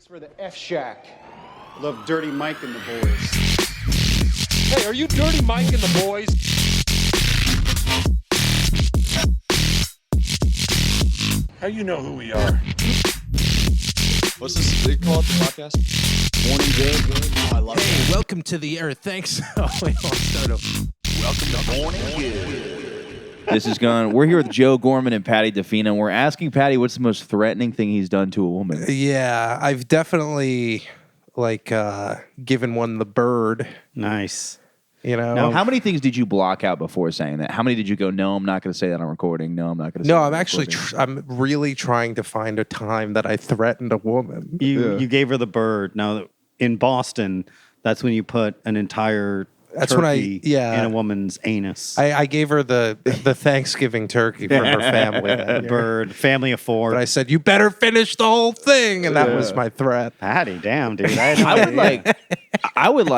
For the F Shack. Love Dirty Mike and the boys. Hey, are you Dirty Mike and the boys? How you know who we are? What's this they call it, the podcast? Morning Good. Oh, I love Hey, that. welcome to the Earth. Thanks. Oh, wait, I'll start over. Welcome to Morning Good. This is going. We're here with Joe Gorman and Paddy Defino. We're asking Paddy what's the most threatening thing he's done to a woman. Yeah, I've definitely given one the bird. Nice. You know. Now, how many things did you block out before saying that? How many did you go? No, I'm not going to say that on recording. No, I'm not going to. No, I'm actually. I'm really trying to find a time that I threatened a woman. You gave her the bird. Now in Boston, that's when you put an entire That's turkey when I in a woman's anus. I gave her the Thanksgiving turkey for her family. A bird, family of four. But I said, you better finish the whole thing. And that was my threat. Patty, damn, dude. I would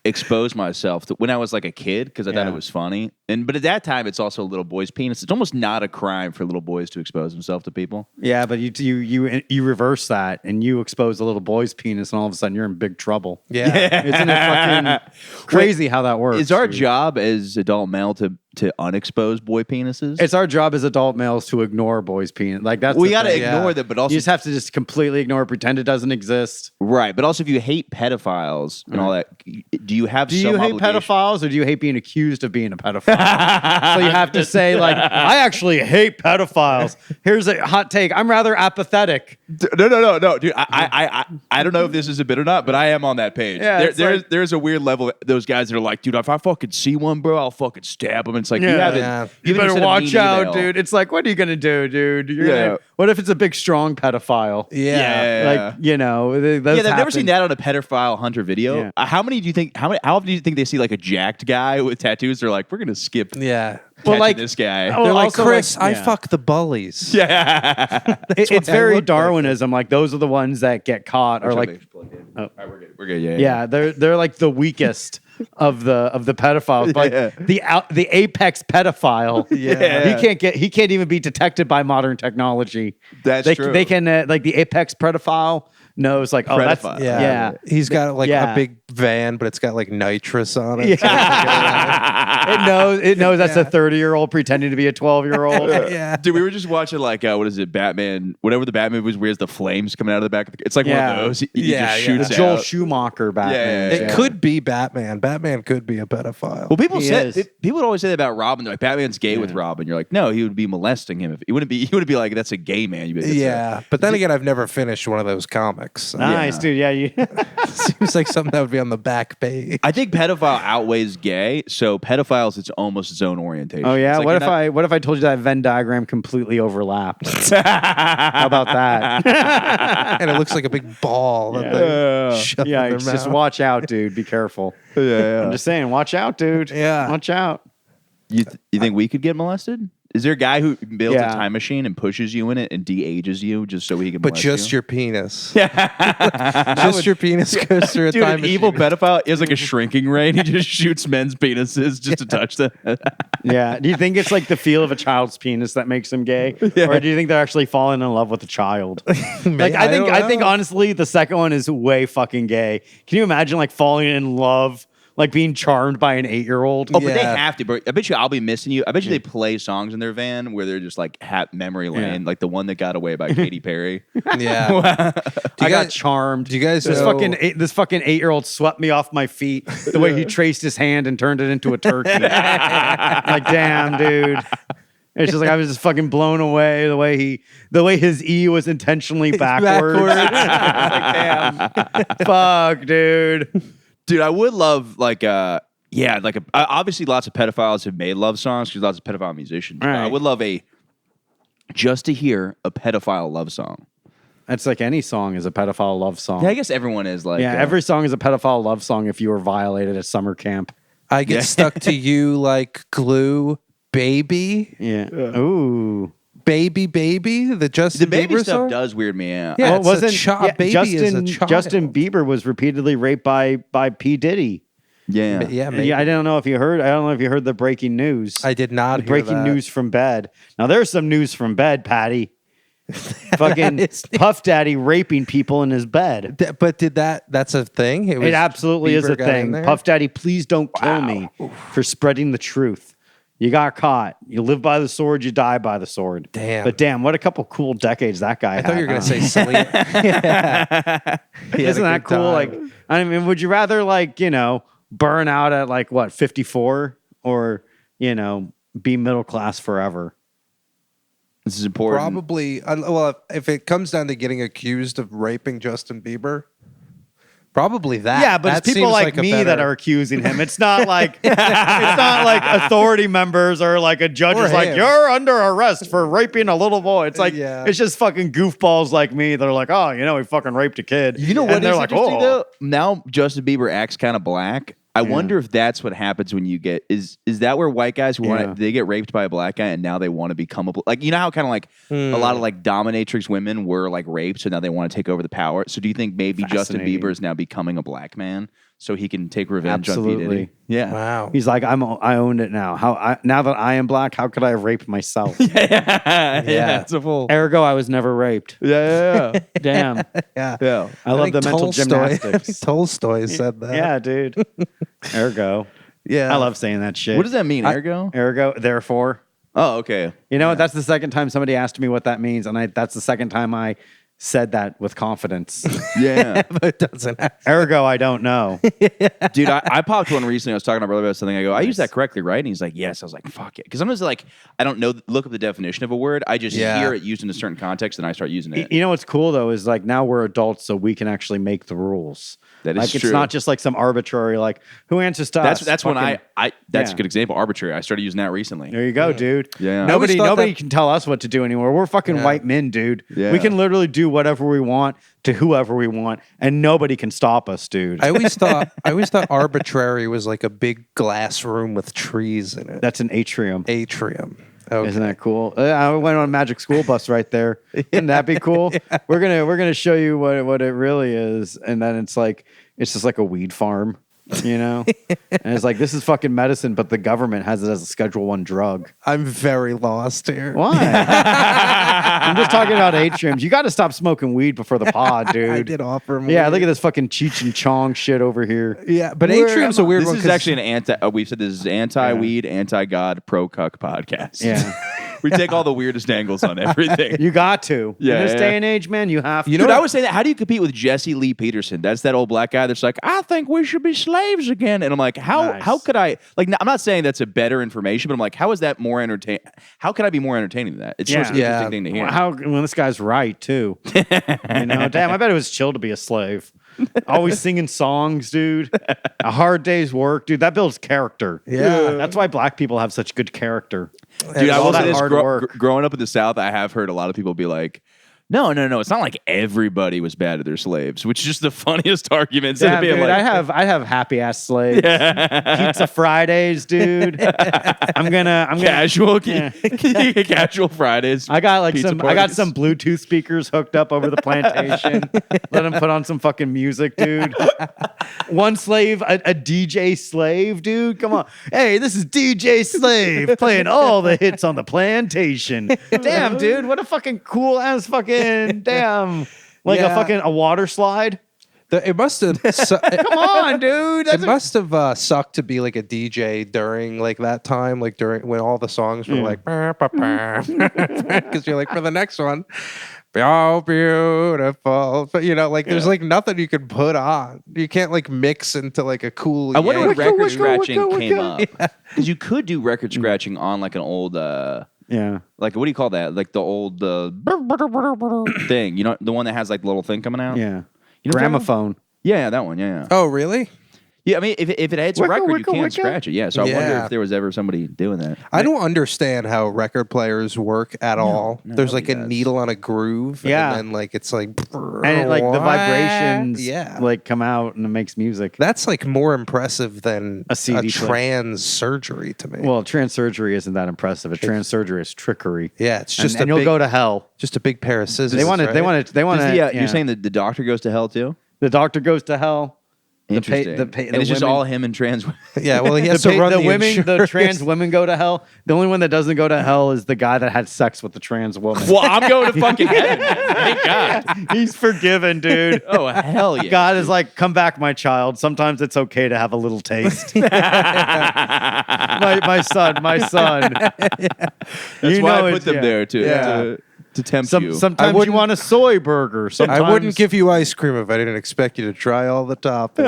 expose myself to when I was like a kid because I thought it was funny. But at that time, it's also a little boy's penis. It's almost not a crime for little boys to expose themselves to people. Yeah, but you reverse that and you expose a little boy's penis, and all of a sudden you're in big trouble. Yeah. Isn't it fucking crazy how that works? Is our dude? job as adult male to unexpose boy penises? It's our job as adult males to ignore boys' penis. Like that's we the got to thing. ignore them, but also You just have to just completely ignore it, pretend it doesn't exist. right. But also, if you hate pedophiles and all that, do you have? Do some you hate obligation? pedophiles, or do you hate being accused of being a pedophile? So you have to say, like, I actually hate pedophiles. Here's a hot take. I'm rather apathetic. No, dude. I don't know if this is a bit or not, but I am on that page. Yeah, there's a weird level. Those guys that are like, dude, if I fucking see one, bro, I'll fucking stab him. It's like you haven't. You better sent a watch mean out, email. dude. It's like, what are you gonna do, dude? What if it's a big, strong pedophile? Yeah. Like, you know, They've never seen that on a pedophile hunter video. Yeah. How many do you think? How often do you think they see like a jacked guy with tattoos? They're like, we're gonna skip. Yeah. Well, like- this guy. Oh, They're like, also, Chris, like, I fuck the bullies. Yeah. It's I very look like. Darwinism. Like those are the ones that get caught, or like, All right, we're good. Yeah. yeah, they're like the weakest of the pedophiles. But like the apex pedophile, Yeah. he can't even be detected by modern technology. That's they, true. They can like the apex pedophile knows like, oh, that's Pedophile. yeah. He's got like Yeah. a big van, but it's got like nitrous on it. It knows that's a 30-year-old pretending to be a 12-year-old. Yeah. Dude, we were just watching like what is it, Batman? Whatever the Batman movie was, where the flames coming out of the back of the. It's like one of those. He just shoots The Joel out. Schumacher Batman. Yeah. It could be Batman. Batman could be a pedophile. Well, people He said is. people would always say that about Robin. They're like, Batman's gay with Robin. You're like, no, he would be molesting him. If he wouldn't be. He would be like, that's a gay man. You'd be like, that's Yeah. But then again, I've never finished one of those comics. So Nice, dude. Yeah, you. seems like something that would be on the back page. I think pedophile outweighs gay. So pedophiles, it's almost its own orientation. Oh yeah. It's like What if I told you that Venn diagram completely overlapped? How about that? And it looks like a big ball. That they shove in Yeah, their just mouth. watch out, dude. Be careful. I'm just saying, watch out, dude. Yeah. Watch out. You think we could get molested? Is there a guy who builds Yeah. a time machine and pushes you in it and de-ages you just so he can But molest just you? your penis. Just your penis goes through a Dude, time an evil machine. pedophile is like a shrinking ray. He just shoots men's penises just to touch them. Yeah. Do you think it's like the feel of a child's penis that makes them gay, or do you think they're actually falling in love with a child? Like I think honestly, the second one is way fucking gay. Can you imagine like falling in love? Like being charmed by an 8-year-old. Oh, but they Yeah. have to, bro. I bet you I'll be missing you. I bet you they play songs in their van where they're just like memory lane, like the one that got away by Katy Perry. Yeah. I got charmed. Do you guys this know- fucking 8-year-old swept me off my feet the way he traced his hand and turned it into a turkey. Like, damn, dude. It's just like I was just fucking blown away the way his E was intentionally backwards. Like, damn. Fuck, dude. Dude, I would love obviously lots of pedophiles have made love songs because lots of pedophile musicians. But I Right. would love just to hear a pedophile love song. That's like any song is a pedophile love song. Yeah, I guess everyone is like. Every song is a pedophile love song if you were violated at summer camp. I get stuck to you like glue, baby. Yeah. Ooh. Baby, the the Justin baby Bieber stuff song? does weird me out. Yeah, Well, it's a child. Baby is a child. Justin Bieber was repeatedly raped by P. Diddy. Yeah. Yeah, maybe. Yeah, I don't know if you heard the breaking news. I did not hear breaking that. news from bed. Now there's some news from bed, Patty. Fucking Puff Daddy raping people in his bed. But that's a thing? It absolutely is Bieber a got in thing. there? Puff Daddy, please don't kill me for spreading the truth. You got caught. You live by the sword, you die by the sword. Damn. But damn, what a couple cool decades that guy I had. thought you were going to huh? say Selena. Yeah. He had Isn't a that good cool? time. Like, I mean, would you rather burn out at 54 or, be middle class forever? This is important. Probably, well, if it comes down to getting accused of raping Justin Bieber, probably that. Yeah, but That it's people seems like a me better- that are accusing him. It's not like authority members or like a judge Or is like, him. you're under arrest for raping a little boy. It's like Yeah. it's just fucking goofballs like me that are like, oh, he fucking raped a kid. You know And what they're is like, interesting oh. though? Now Justin Bieber acts kind of black. I wonder if that's what happens when you get is that where white guys they get raped by a black guy and now they want to become how kind of like a lot of like dominatrix women were like raped, so now they want to take over the power. So do you think maybe Justin Fascinating. Bieber is now becoming a black man so he can take revenge on P. Absolutely. Diddy? Yeah. Wow. He's like, I owned it now. Now that I am black, how could I have raped myself? yeah. It's a full. Ergo, I was never raped. Yeah. Damn. Yeah. I love the think mental gymnastics. Tolstoy said that. Yeah, dude. Ergo. Yeah. I love saying that shit. What does that mean, ergo? Ergo, therefore. Oh, okay. You know what? That's the second time somebody asked me what that means, and that's the second time I said that with confidence. Yeah. But it doesn't have Ergo, I don't know. Dude, I popped one recently. I was talking to my brother about something. I go, I use that correctly, right? And he's like, yes. I was like, fuck it. Because sometimes like, I don't look up the definition of a word. I just hear it used in a certain context and I start using it. You know what's cool though is like now we're adults, so we can actually make the rules. That is like true. It's not just like some arbitrary like who answers to us. That's when Fucking- that's yeah. a good example. Arbitrary. I started using that recently. There you go, dude. Yeah. Nobody I always thought that- can tell us what to do anymore. We're fucking white men, dude. Yeah. We can literally do whatever we want to whoever we want, and nobody can stop us, dude. I always thought arbitrary was like a big glass room with trees in it. That's an atrium. Atrium. Okay. Isn't that cool? I went on a magic school bus right there. Wouldn't that be cool? Yeah. We're gonna show you what it really is, and then it's just like a weed farm, and it's like this is fucking medicine, but the government has it as a Schedule I drug. I'm very lost here. Why? I'm just talking about atriums. You got to stop smoking weed before the pod, dude. I did offer him. Yeah, weed. look at this fucking Cheech and Chong shit over here. Yeah, but atrium's a weird This one. is 'cause- actually an anti. We've said this is anti-weed, anti-God, pro-cuck podcast. Yeah. We take all the weirdest angles on everything. You got to. Yeah, In this yeah. day and age, man, you have to. Dude, I was saying that. How do you compete with Jesse Lee Peterson? That's that old black guy that's like, I think we should be slaves again. And I'm like, how could I? Like, I'm not saying that's a better information, but I'm like, how is that more entertaining? How could I be more entertaining than that? It's just an interesting thing to hear. When this guy's right too. Damn, I bet it was chill to be a slave. Always singing songs, dude. A hard day's work, dude. That builds character. Yeah. That's why black people have such good character. Dude, I all will say that this. hard work. Growing up in the South, I have heard a lot of people be like, no, it's not like everybody was bad to their slaves, which is just the funniest arguments. Yeah, Being dude, like, I have happy ass slaves. Pizza Fridays, dude. I'm gonna casual, Yeah. casual Fridays. I got like pizza some I got parties. some Bluetooth speakers hooked up over the plantation. Let them put on some fucking music, dude. One slave, a DJ slave, dude. Come on. Hey, this is DJ Slave playing all the hits on the plantation. Damn, dude. What a fucking cool ass fucking damn. Like a water slide. It must have. Come on, dude. It must have sucked to be like a DJ during like that time, like during when all the songs were like, because you're like for the next one, oh beautiful, but like there's like nothing you can put on. You can't like mix into like a cool. I wonder when Yankee. record scratching came up. Because you could do record scratching on like an old, Yeah. like what do you call that? Like the old thing. You know, the one that has like the little thing coming out. Yeah. You know what I'm talking about? Gramophone. Yeah, that one. Yeah. Oh really? Yeah, I mean, if it hits a Wicca, record, you wicca, can't wicca. scratch it. Yeah, so I wonder Yeah. if there was ever somebody doing that. I don't understand how record players work at all. There's like a nobody does. needle on a groove, Yeah. and then like it's like, And like the vibrations like come out and it makes music. That's like more impressive than A CD player. trans surgery to me. Well, trans surgery isn't that impressive. A trans surgery is trickery. yeah, it's just and you'll go to hell. just a big pair of scissors. They want to. They want to. They want Does to. You're saying that the doctor goes to hell too? the doctor goes to hell. Interesting. And it's just women- all him and trans women. Yeah, well, he has to run the women, the insurance. trans women go to hell. The only one that doesn't go to hell is the guy that had sex with the trans woman. Well, I'm going to fucking heaven, man. Thank God. He's forgiven, dude. Oh, hell yeah. God is like, come back, my child. Sometimes it's okay to have a little taste. my son. That's You why know I it, put them yeah. there to, Yeah. to tempt you. Sometimes you wouldn't- want a soy burger. Sometimes I wouldn't give you ice cream if I didn't expect you to try all the toppings.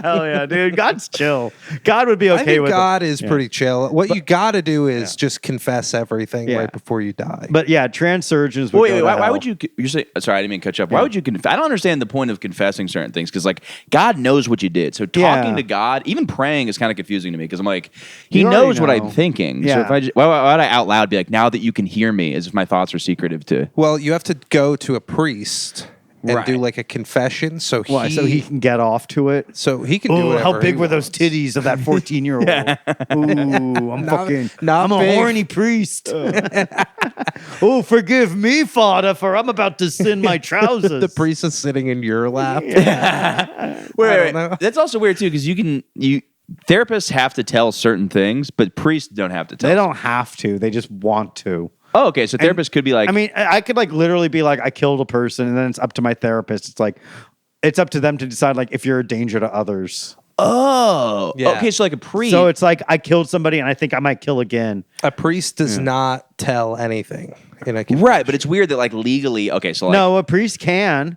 Hell yeah, dude. God's chill. God would be okay I think with God it. is pretty chill. What you got to do is just confess everything Yeah. right before you die. But yeah, trans surgeons would Wait, go wait, to why hell. would you? You're saying, sorry, I didn't mean to cut you up. Why would you? I don't understand the point of confessing certain things because, like, God knows what you did. So talking Yeah. to God, even praying, is kind of confusing to me because I'm like, He You already knows what I'm know. thinking. So Yeah. if I just, why would I out loud be like, now that you can hear me, as if my thoughts are secretive to? Well, you have to go to a priest and Right. do like a confession. So Why? So he can get off to it. so he can do Oh, whatever how big he were those wants. titties of that 14-year-old? Ooh, I'm fucking. not I'm a big. horny priest. Oh, forgive me, Father, for I'm about to sin my trousers. The priest is sitting in your lap. Wait, know. that's also weird too because therapists have to tell certain things, but priests don't have to tell. They don't have to. They just want to. Oh, okay. So therapists could be like, I mean, I could like literally be like, I killed a person, and then it's up to my therapist. It's like, it's up to them to decide like if you're a danger to others. oh, Yeah. okay. So like a priest. So it's like I killed somebody, and I think I might kill again. A priest does not tell anything in a confession. right, but it's weird that like legally, okay. So like, No, a priest can.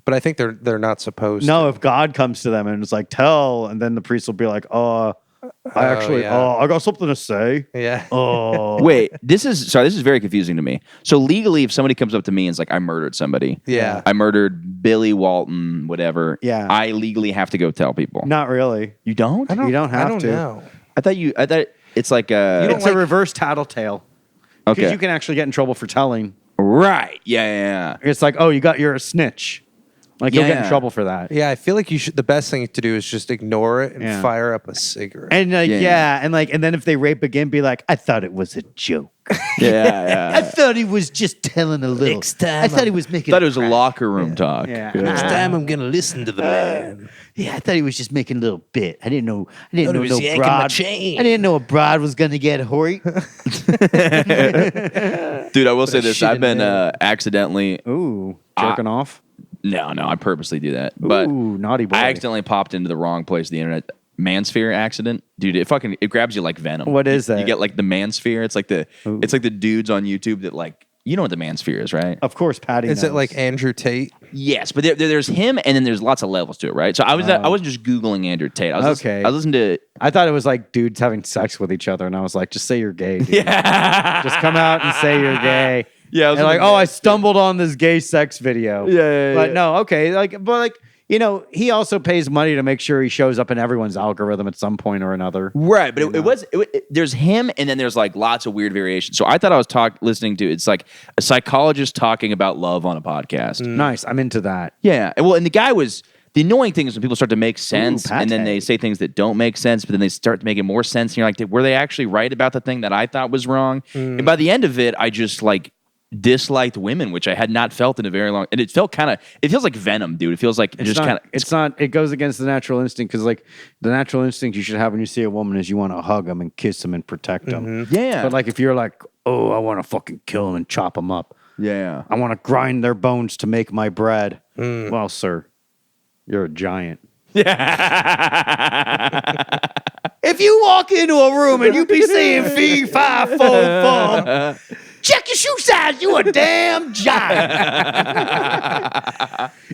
But I think they're not supposed to. No, if God comes to them and it's like tell, and then the priest will be like, I got something to say. Yeah. Oh, wait, this is very confusing to me. So legally, if somebody comes up to me and is like, I murdered somebody. Yeah. I murdered Billy Walton, whatever. Yeah. I legally have to go tell people. not really. You don't? You don't have I don't to. know. I thought it's like a. It's a reverse tattletale. Because Okay. you can actually get in trouble for telling. Right. Yeah. It's like, oh, you're a snitch. Like you'll get in Yeah. trouble for that. Yeah, I feel like the best thing to do is just ignore it and Yeah. fire up a cigarette. And like, Yeah. and then if they rape again, be like, I thought it was a joke. Yeah. I thought he was just telling a little. Next time I thought he was making. I thought it was a locker room talk. Yeah. Next time I'm gonna listen to the man. Yeah, I thought he was just making a little bit. I didn't know. I didn't Thought he know was no yanking my broad. chain. I didn't know a broad was gonna get hurt. Dude, I will say this. shit I've in been there. accidentally. Ooh, jerking off. No, I purposely do that. But Ooh, naughty boy. I accidentally popped into the wrong place of the internet. Manosphere accident, dude. It grabs you like venom. What is that? You get like the Manosphere. It's like the dudes on YouTube that like you know what the Manosphere is, right? Of course, Paddy. Is it knows. like Andrew Tate? Yes, but there's him, and then there's lots of levels to it, right? So I wasn't just googling Andrew Tate. I was Okay. I listened to I thought it was like dudes having sex with each other, and I was like, just say you're gay. Dude. Just come out and say you're gay. Yeah, I was And like, looking oh, at- I stumbled on this gay sex video. Yeah, But no, okay, he also pays money to make sure he shows up in everyone's algorithm at some point or another. right, but there's him, and then there's like lots of weird variations. So I thought I was listening to it's like a psychologist talking about love on a podcast. Nice, I'm into that. Yeah, and the guy was. The annoying thing is when people start to make sense and then pate. they say things that don't make sense, but then they start making more sense. And you're like, were they actually right about the thing that I thought was wrong? And by the end of it, I just like disliked women, which I had not felt in a very long. And it feels like venom, dude. It feels like It goes against the natural instinct because like the natural instinct you should have when you see a woman is you want to hug them and kiss them and protect them. Yeah. But like if you're like, oh, I want to fucking kill them and chop them up. yeah. I want to grind their bones to make my bread. Well, sir, you're a giant. If you walk into a room and you be saying fee, fi, fo, fum, check your shoe size, you a damn giant.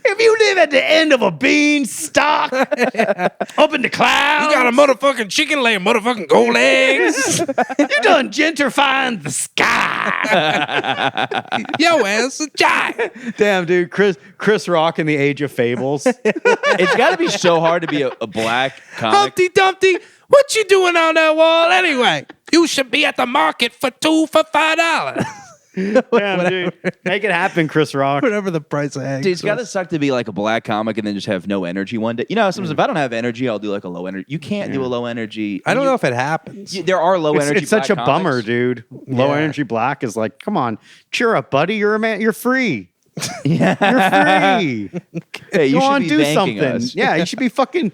If you live at the end of a beanstalk, up in the clouds, You got a motherfucking chicken laying motherfucking gold eggs. you done gentrifying the sky. Yo ass a giant. Damn, dude, Chris Rock in the Age of Fables. It's got to be so hard to be a black comic. Humpty Dumpty, what you doing on that wall anyway? You should be at the market for $2 for $5. Damn, dude. Make it happen, Chris Rock. Whatever the price of eggs. Dude, it's got to suck to be like a black comic and then just have no energy one day. You know, sometimes if I don't have energy, I'll do like a low energy. You can't do a low energy. I don't know if it happens. There are low energy. It's such a black bummer, comics. dude. Low Yeah. energy black is like, come on, cheer up, buddy. You're a man. You're free. Yeah. You're free. Hey, you Go should on, be do thanking something. us. Yeah, you should be fucking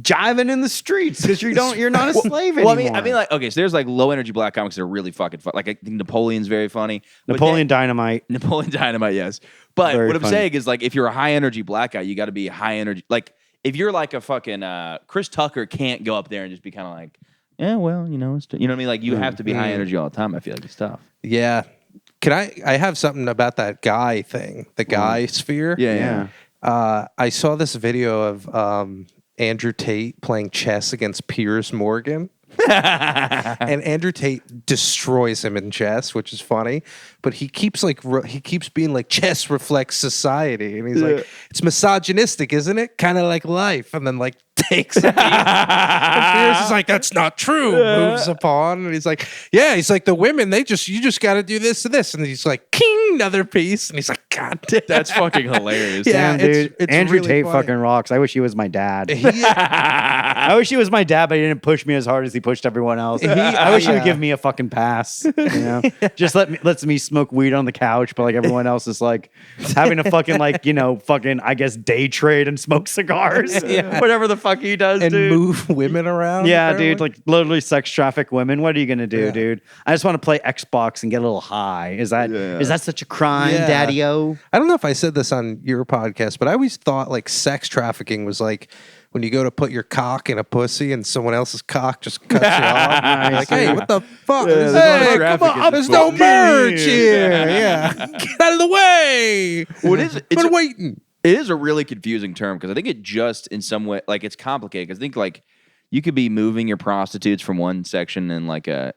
jiving in the streets because you're not a slave Well, anymore. I mean, like, okay, so there's like low energy black comics that are really fucking fun. Like, I think Napoleon's very funny. But Napoleon Dynamite. Napoleon Dynamite, yes. But Very what I'm funny. saying is, like, if you're a high energy black guy, you got to be high energy. Like, if you're like a fucking Chris Tucker, can't go up there and just be kind of like, yeah, well, you know, you know what I mean? Like, you have to be high energy all the time. I feel like it's tough. Yeah. Can I have something about that guy thing, the guy sphere? Yeah. I saw this video of Andrew Tate playing chess against Piers Morgan. And Andrew Tate destroys him in chess, which is funny. But he keeps being like, chess reflects society, and he's like, it's misogynistic, isn't it? Kind of like life, and then like takes a piece. And Piers is like, that's not true. Moves a pawn, and he's like, yeah. He's like, the women, you just got to do this to this, and he's like, king, another piece, and he's like, God damn. That's fucking hilarious. Yeah. Damn, dude. it's Andrew really Tate funny. fucking rocks. I wish he was my dad. I wish he was my dad, but he didn't push me as hard as he pushed everyone else. I wish he would give me a fucking pass. You know? Just lets me smoke weed on the couch, but like everyone else is like having a fucking like, you know, fucking I guess day trade and smoke cigars. Whatever the fuck he does, and dude. move women around. Yeah, apparently. dude, like literally sex traffic women. What are you gonna do, Yeah. dude? I just want to play Xbox and get a little high. Is that such a crime, Yeah. Daddy-O? I don't know if I said this on your podcast, but I always thought like sex trafficking was like when you go to put your cock in a pussy and someone else's cock just cuts you off. And you're like, hey, what the fuck? there's no Hey, trafficking come on, there's no involved. merge here. Yeah. Get out of the way. Well, it's Been waiting. It is a really confusing term because I think it just in some way like it's complicated because I think like you could be moving your prostitutes from one section in like a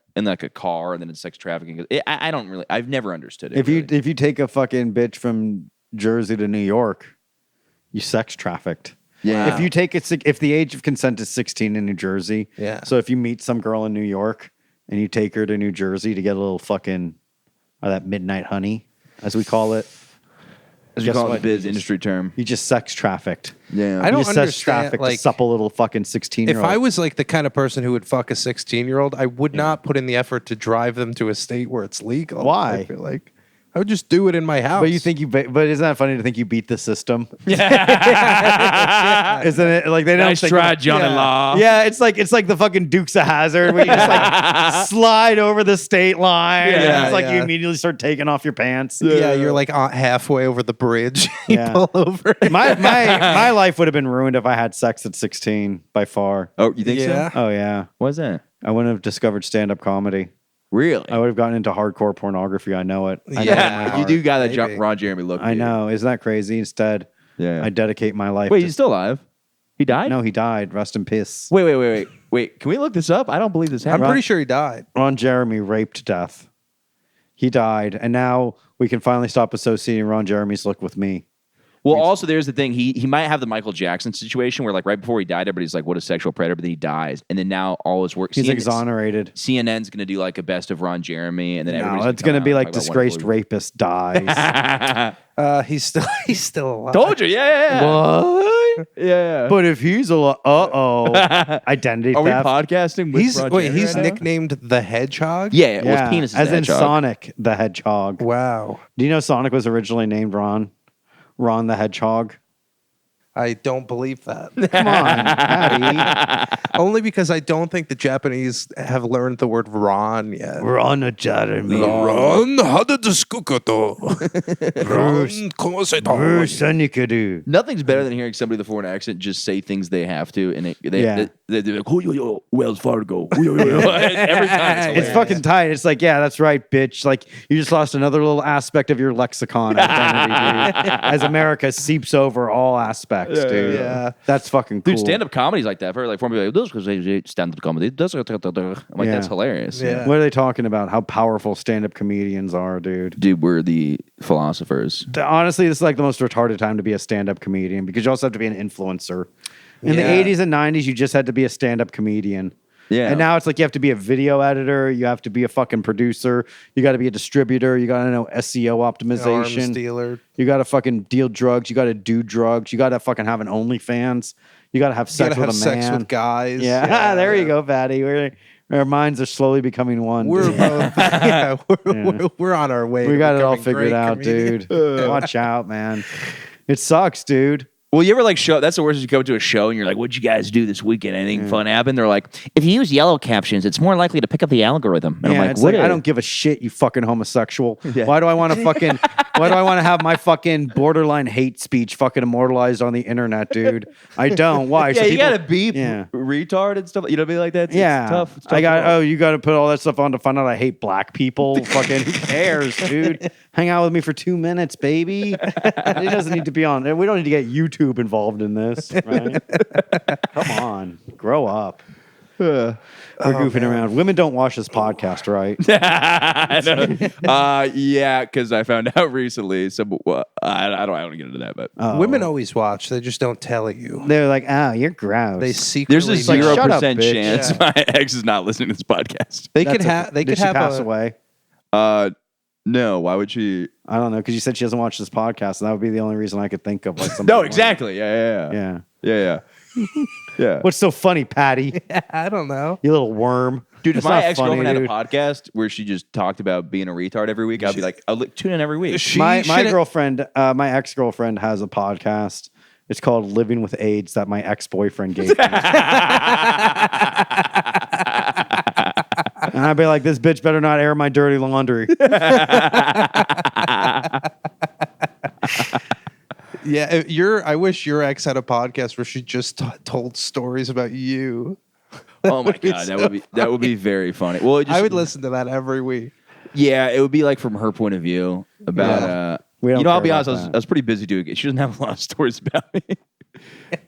car and then it's sex trafficking. I've never understood it. If you take a fucking bitch from Jersey to New York, you sex trafficked. Yeah. If you take if the age of consent is 16 in New Jersey, Yeah. So if you meet some girl in New York and you take her to New Jersey to get a little fucking that midnight honey, as we call it, as we guess call it what? in the biz industry term. you just sex trafficked. Yeah. I don't You just sex understand, trafficked like, a supple little fucking 16-year-old. If I was like the kind of person who would fuck a 16-year-old, I would not put in the effort to drive them to a state where it's legal. Why? I feel like I would just do it in my house. But you think but isn't that funny to think you beat the system? Isn't it like they don't Nice think try, Johnny Law. Yeah, it's like the fucking Dukes of Hazzard where you just like slide over the state line. Yeah, and it's like you yeah. immediately start taking off your pants. Yeah, you're like halfway over the bridge. You Yeah. pull over. My life would have been ruined if I had sex at 16 by far. Oh, you think Yeah. so? Oh yeah, What's that? I wouldn't have discovered stand-up comedy. Really? I would have gotten into hardcore pornography. I know it. I know it in my Yeah. You heart. do got that Maybe. Ron Jeremy look. I know. Isn't that crazy? Instead, Yeah. I dedicate my life. Wait, to, he's still alive? He died? no, he died. Rest in peace. Wait. Can we look this up? I don't believe this I'm happened. pretty sure he died. Ron Jeremy raped to death. He died, and now we can finally stop associating Ron Jeremy's look with me. Well, also there's the thing. He might have the Michael Jackson situation where like right before he died, everybody's like, "What a sexual predator!" But then he dies, and then now all his work. He's exonerated. CNN's going to do like a best of Ron Jeremy, and then No, everybody's it's going to be like talk about disgraced wonderful- rapist dies. He's still alive. Told you, yeah. What? Yeah. But if he's identity Are we theft. podcasting? With Ron Jeremy He's right now? nicknamed the Hedgehog. Yeah, it Yeah, was penis as in Sonic the Hedgehog. Wow. Do you know Sonic was originally named Ron the Hedgehog? I don't believe that. Come on, Patty. Only because I don't think the Japanese have learned the word Ron yet. Ron Jeremy. Ron, how did the skukato? Ron, Sanikadu. Nothing's better than hearing somebody with a foreign accent just say things they have to, and they're like, "Oh yo, Wells Fargo." Every time It's fucking tight. It's like, yeah, that's right, bitch. Like, you just lost another little aspect of your lexicon identity, dude. As America seeps over all aspects, dude. Yeah. That's fucking cool. Dude, stand-up comedy's like that. Like, for me, like, this is stand-up comedy. I'm like, Yeah. that's hilarious. Yeah. What are they talking about? How powerful stand-up comedians are, dude. Dude, we're the philosophers. Honestly, this is like the most retarded time to be a stand-up comedian because you also have to be an influencer. In the Yeah. 80s and 90s, you just had to be a stand-up comedian. Yeah. And now it's like you have to be a video editor, you have to be a fucking producer, you got to be a distributor, you got to know SEO Arms optimization, dealer. you got to fucking deal drugs, you got to do drugs, you got to fucking have an OnlyFans, you got to have You sex gotta with have a sex man. with guys. Yeah, there you go, Patty. Our minds are slowly becoming one. We're dude. both, we're on our way. We to got it all becoming figured great out, comedians. dude. Watch out, man. It sucks, dude. Well, you ever like show? That's the worst. Is you go to a show and you're like, "What'd you guys do this weekend? Anything fun happen?" They're like, "If you use yellow captions, it's more likely to pick up the algorithm." And I'm like, it's "What?" like, I don't give a shit, you fucking homosexual. Yeah. Why do I want to fucking? Why do I want to have my fucking borderline hate speech fucking immortalized on the internet, dude? I don't. Why? Yeah, So you people- gotta be Yeah. retard and stuff. You know, be like that. Yeah, it's tough. It's tough I got. to Oh, you got to put all that stuff on to find out I hate black people. Fucking who cares, dude? Hang out with me for 2 minutes, baby. It doesn't need to be on. We don't need to get YouTube involved in this, right? Come on, grow up. We're goofing around. Women don't watch this podcast, right? yeah, because I found out recently. I don't want to get into that, but Women always watch. They just don't tell you. They're like, oh, you're gross. They secretly. there's a like, 0% shut up, bitch. chance my ex is not listening to this podcast. They That's could have. They Did could she have pass a, away? No, why would she? I don't know, because you said she doesn't watch this podcast, and that would be the only reason I could think of. Like, No, exactly. Yeah. Yeah. Yeah. What's so funny, Patty? I don't know. You little worm. Dude, if It's my not ex girlfriend funny, had a dude. podcast where she just talked about being a retard every week, I'd be like, I'll tune in every week. My should've- girlfriend, my ex girlfriend has a podcast. It's called Living with AIDS that my ex boyfriend gave me. And I'd be like, this bitch better not air my dirty laundry. Yeah, I wish your ex had a podcast where she just told stories about you. Oh my god, that would be very funny. Well, I would listen to that every week. Yeah, it would be like from her point of view about. We don't I'll care be about honest. that. I was pretty busy doing it. She doesn't have a lot of stories about me.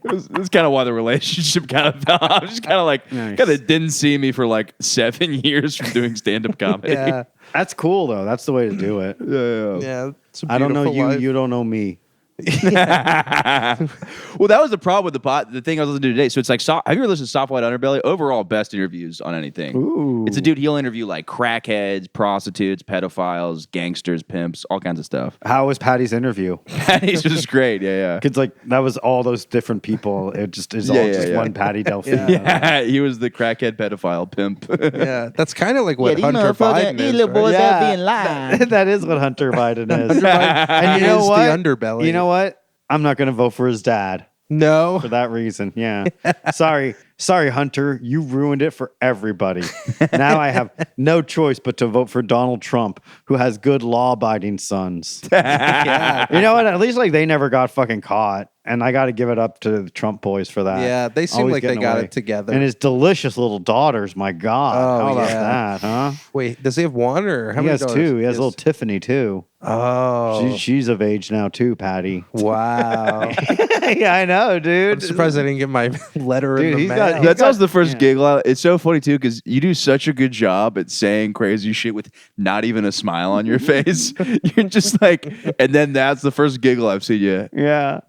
That's kind of why the relationship kind of fell. I was just kind of like, Nice. kind of didn't see me for like 7 years from doing stand-up comedy. Yeah, That's cool, though. That's the way to do it. yeah. It's a I don't know beautiful you. life. You don't know me. Well, that was the problem with the thing I was listening to today. So it's like, have you ever listened to Soft White Underbelly? Overall, best interviews on anything. Ooh. It's a dude. He'll interview like crackheads, prostitutes, pedophiles, gangsters, pimps, all kinds of stuff. How was Patty's interview? He's just great. Yeah, It's like that was all those different people. It just is all Yeah, just yeah. one Paddy Delphine. yeah. He was the crackhead pedophile pimp. Yeah, that's kind of like what Hunter Biden is. Right? That is what Hunter Biden is. And And you know is what? the underbelly. You know what? I'm not going to vote for his dad No. for that reason. Yeah. Sorry, Hunter. You ruined it for everybody. Now I have no choice but to vote for Donald Trump, who has good law-abiding sons. Yeah. You know what? At least like they never got fucking caught. And I got to give it up to the Trump boys for that. Yeah, they seem Always like they getting got away. it together. And his delicious little daughters, my God. Oh, How about yeah. that, huh? Wait, does he have one or how He many has daughters? two. He has little Tiffany, too. Oh. She's of age now, too, Patty. Wow. Yeah, I know, dude. I'm surprised I didn't get my letter Dude, in the he's mail. got- That's also the first Yeah. giggle out. It's so funny too because you do such a good job at saying crazy shit with not even a smile on your face. You're just like, and then that's the first giggle I've seen you. Yeah.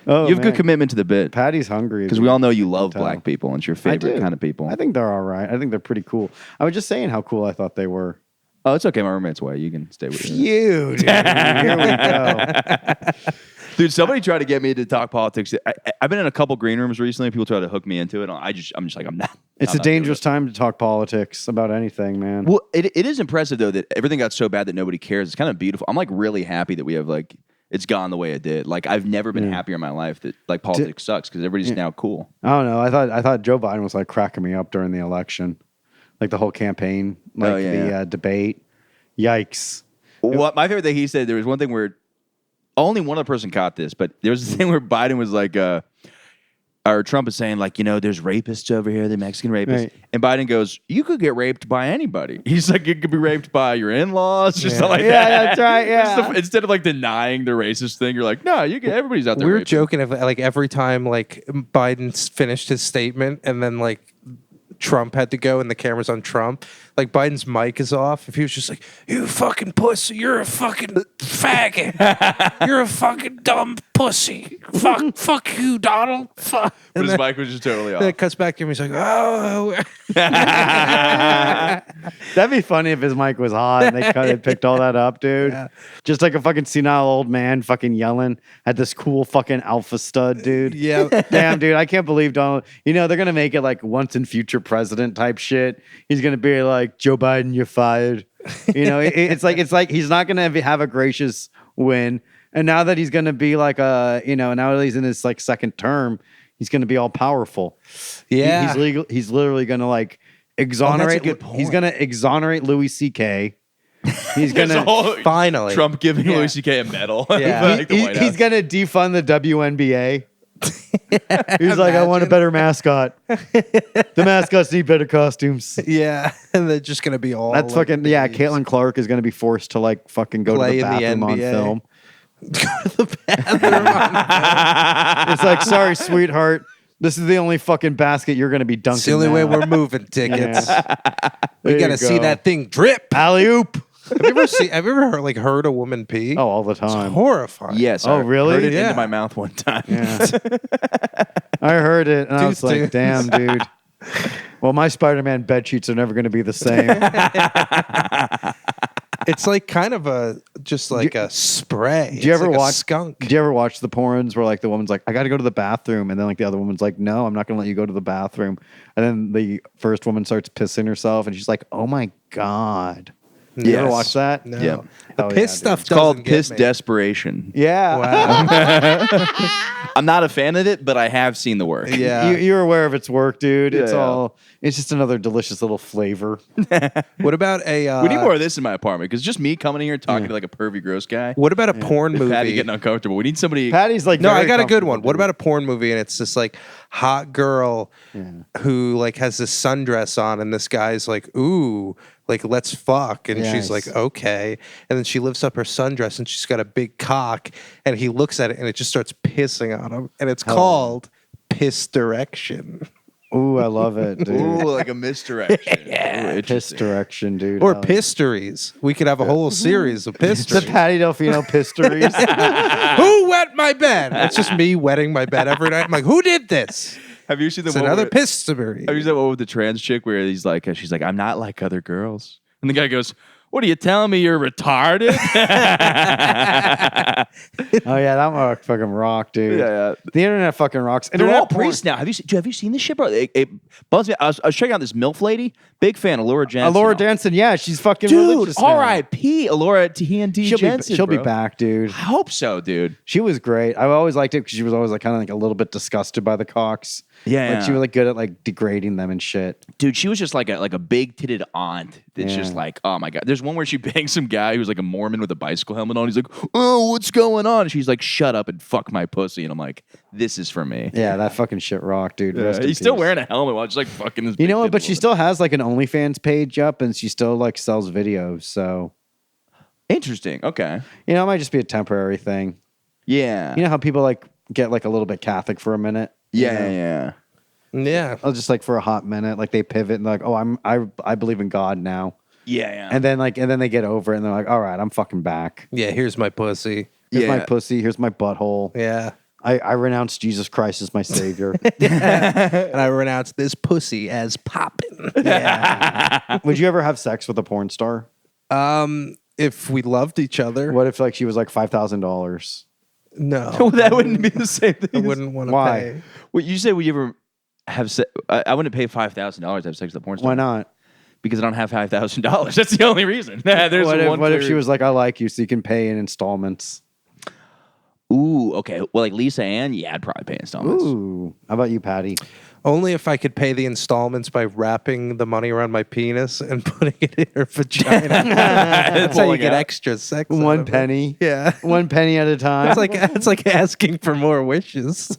Oh, You have good man. commitment to the bit Patty's hungry. because we all know you love tell. black people and it's your I favorite do. kind of people. I think they're all right. I think they're pretty cool. I was just saying how cool I thought they were. Oh, it's okay. My roommate's away. You can stay with me. You, dude. Here we go. Dude, somebody tried to get me to talk politics. I've been in a couple green rooms recently. People try to hook me into it. I'm just like, I'm not. It's I'm a not doing dangerous it. time to talk politics about anything, man. Well, it is impressive though that everything got so bad that nobody cares. It's kind of beautiful. I'm like really happy that we have like it's gone the way it did. Like I've never been happier in my life that like politics sucks because everybody's now cool. I don't know. I thought Joe Biden was like cracking me up during the election, like the whole campaign, like the debate. Yikes! What my favorite thing he said, there was one thing where only one other person caught this, but there was a thing where Biden was like, or Trump is saying like, you know, there's rapists over here, the Mexican rapists, Right. and Biden goes, you could get raped by anybody. He's like, you could be raped by your in-laws, just something like that. Yeah, that's right, yeah. Just instead of like denying the racist thing, you're like, no, you can. Everybody's out there. We were raping. joking if like every time like Biden finished his statement and then like Trump had to go and the camera's on Trump, like Biden's mic is off, if he was just like, "You fucking pussy, you're a fucking faggot, you're a fucking dumb pussy, fuck you, Donald, fuck." But his mic was just totally Then it off. cuts back to him. He's like, "Oh." That'd be funny if his mic was hot and they picked all that up, dude. Yeah. Just like a fucking senile old man fucking yelling at this cool fucking alpha stud, dude. Yeah. Damn, dude, I can't believe Donald. You know, they're going to make it like once in future president type shit. He's going to be like, Joe Biden, you're fired. You know, it's like he's not going to have a gracious win. And now that he's going to be like now that he's in his like second term, he's going to be all powerful. Yeah. He's legal. He's literally going to like exonerate. good point. He's going to exonerate Louis C.K. He's going to Finally. Trump giving Louis C.K. a medal. Yeah. Like the White House. he's going to defund the WNBA. He's like, I want a better mascot. The mascots need better costumes. Yeah. And they're just going to be all. That's like, fucking Caitlin Clark is going to be forced to like fucking go Play to the in the bathroom on NBA. film. the bathroom. It's like, sorry, sweetheart. This is the only fucking basket you're going to be dunking. It's the only way now. we're moving tickets. We There got you to see go. that thing drip. Alley oop. Have you ever heard a woman pee? Oh, all the It's time. horrifying. Yes. Oh, I really? Heard it Yeah. into my mouth one time. Yeah. I heard it, and I was like, Dudes. damn, dude. Well, my Spider-Man bed sheets are never going to be the same. It's like kind of a spray. Do you ever watch skunk? Do you ever watch the porns where like the woman's like, I got to go to the bathroom, and then like the other woman's like, no, I'm not going to let you go to the bathroom, and then the first woman starts pissing herself, and she's like, oh my god. You ever Yes. watch that? No. Yeah. The Oh, piss yeah, dude. stuff It's called doesn't piss get me. desperation. Yeah. Wow. I'm not a fan of it, but I have seen the work. Yeah. You're aware of its work, dude. It's Yeah. it's just another delicious little flavor. What about a? We need more of this in my apartment because just me coming in here talking to like a pervy gross guy. What about a porn movie? Patty getting uncomfortable. We need somebody. Patty's like, No, very I got a good one. comfortable, What dude. about a porn movie and it's this like hot girl who like has this sundress on and this guy's like, ooh, like let's fuck, and she's Yes. like, okay, and then she lifts up her sundress and she's got a big cock and he looks at it and it just starts pissing on him and it's called Piss Direction Ooh, I love it, dude. Ooh, like a misdirection. yeah. Piss direction, dude. or Oh. Pisteries. We could have a whole series of The Pisteries. Paddy Delfino Pisteries. Who wet my bed? It's just me wetting my bed every night. I'm like, who did this? Have you seen the It's one? another where- Pistery. Have you seen that one with the trans chick where he's like, she's like, I'm not like other girls, and the guy goes, "What are you telling me? You're retarded?" Oh yeah, that one fucking rock, dude. Yeah. The internet fucking rocks. They're Internet all porn- priests now. Have you seen this shit, bro? It buzz me. I was checking out this MILF lady. Big fan of Laura Jensen. Laura Danson, yeah, she's fucking Dude, religious now. R.I.P. Laura TNT Jensen. She'll be bro. back, dude. I hope so, dude. She was great. I always liked it because she was always like kind of like a little bit disgusted by the cocks. Yeah, like she was like good at like degrading them and shit. Dude, she was just like a big titted aunt that's just Yeah. like, oh my god. There's one where she banged some guy who's like a Mormon with a bicycle helmet on. He's like, oh, what's going on? And she's like, shut up and fuck my pussy. And I'm like, this is for me. Yeah, that fucking shit rock, dude. Rest in He's still peace. wearing a helmet while just like fucking his. You know big what? But titted she woman. still has like an OnlyFans page up, and she still like sells videos. So Interesting. Okay. you know, it might just be a temporary thing. Yeah. You know how people like get like a little bit Catholic for a minute. You know? yeah. Yeah. I'll just like for a hot minute, like they pivot and they're like, oh, I believe in God now, Yeah. and then they get over it and they're like, all right, I'm fucking back. Yeah, here's my pussy. Here's my Yeah. pussy. Here's my butthole. Yeah. I renounce Jesus Christ as my savior. And I renounce this pussy as popping. Would you ever have sex with a porn star? If we loved each other, What if like she was like $5,000? no. that wouldn't be the same thing. I wouldn't want to Why? pay. Well, you said, would you ever have sex? I wouldn't pay $5,000 to have sex with a porn star. Why not? Because I don't have $5,000. That's the only reason. There's What if she was like, I like you, so you can pay in installments? Ooh, okay. Well, like Lisa Ann, yeah, I'd probably pay installments. Ooh, how about you, Patty? Only if I could pay the installments by wrapping the money around my penis and putting it in her vagina. That's how you Pulling get out. extra sex. out One of it. penny. Yeah. 1 penny at a time. It's like asking for more wishes.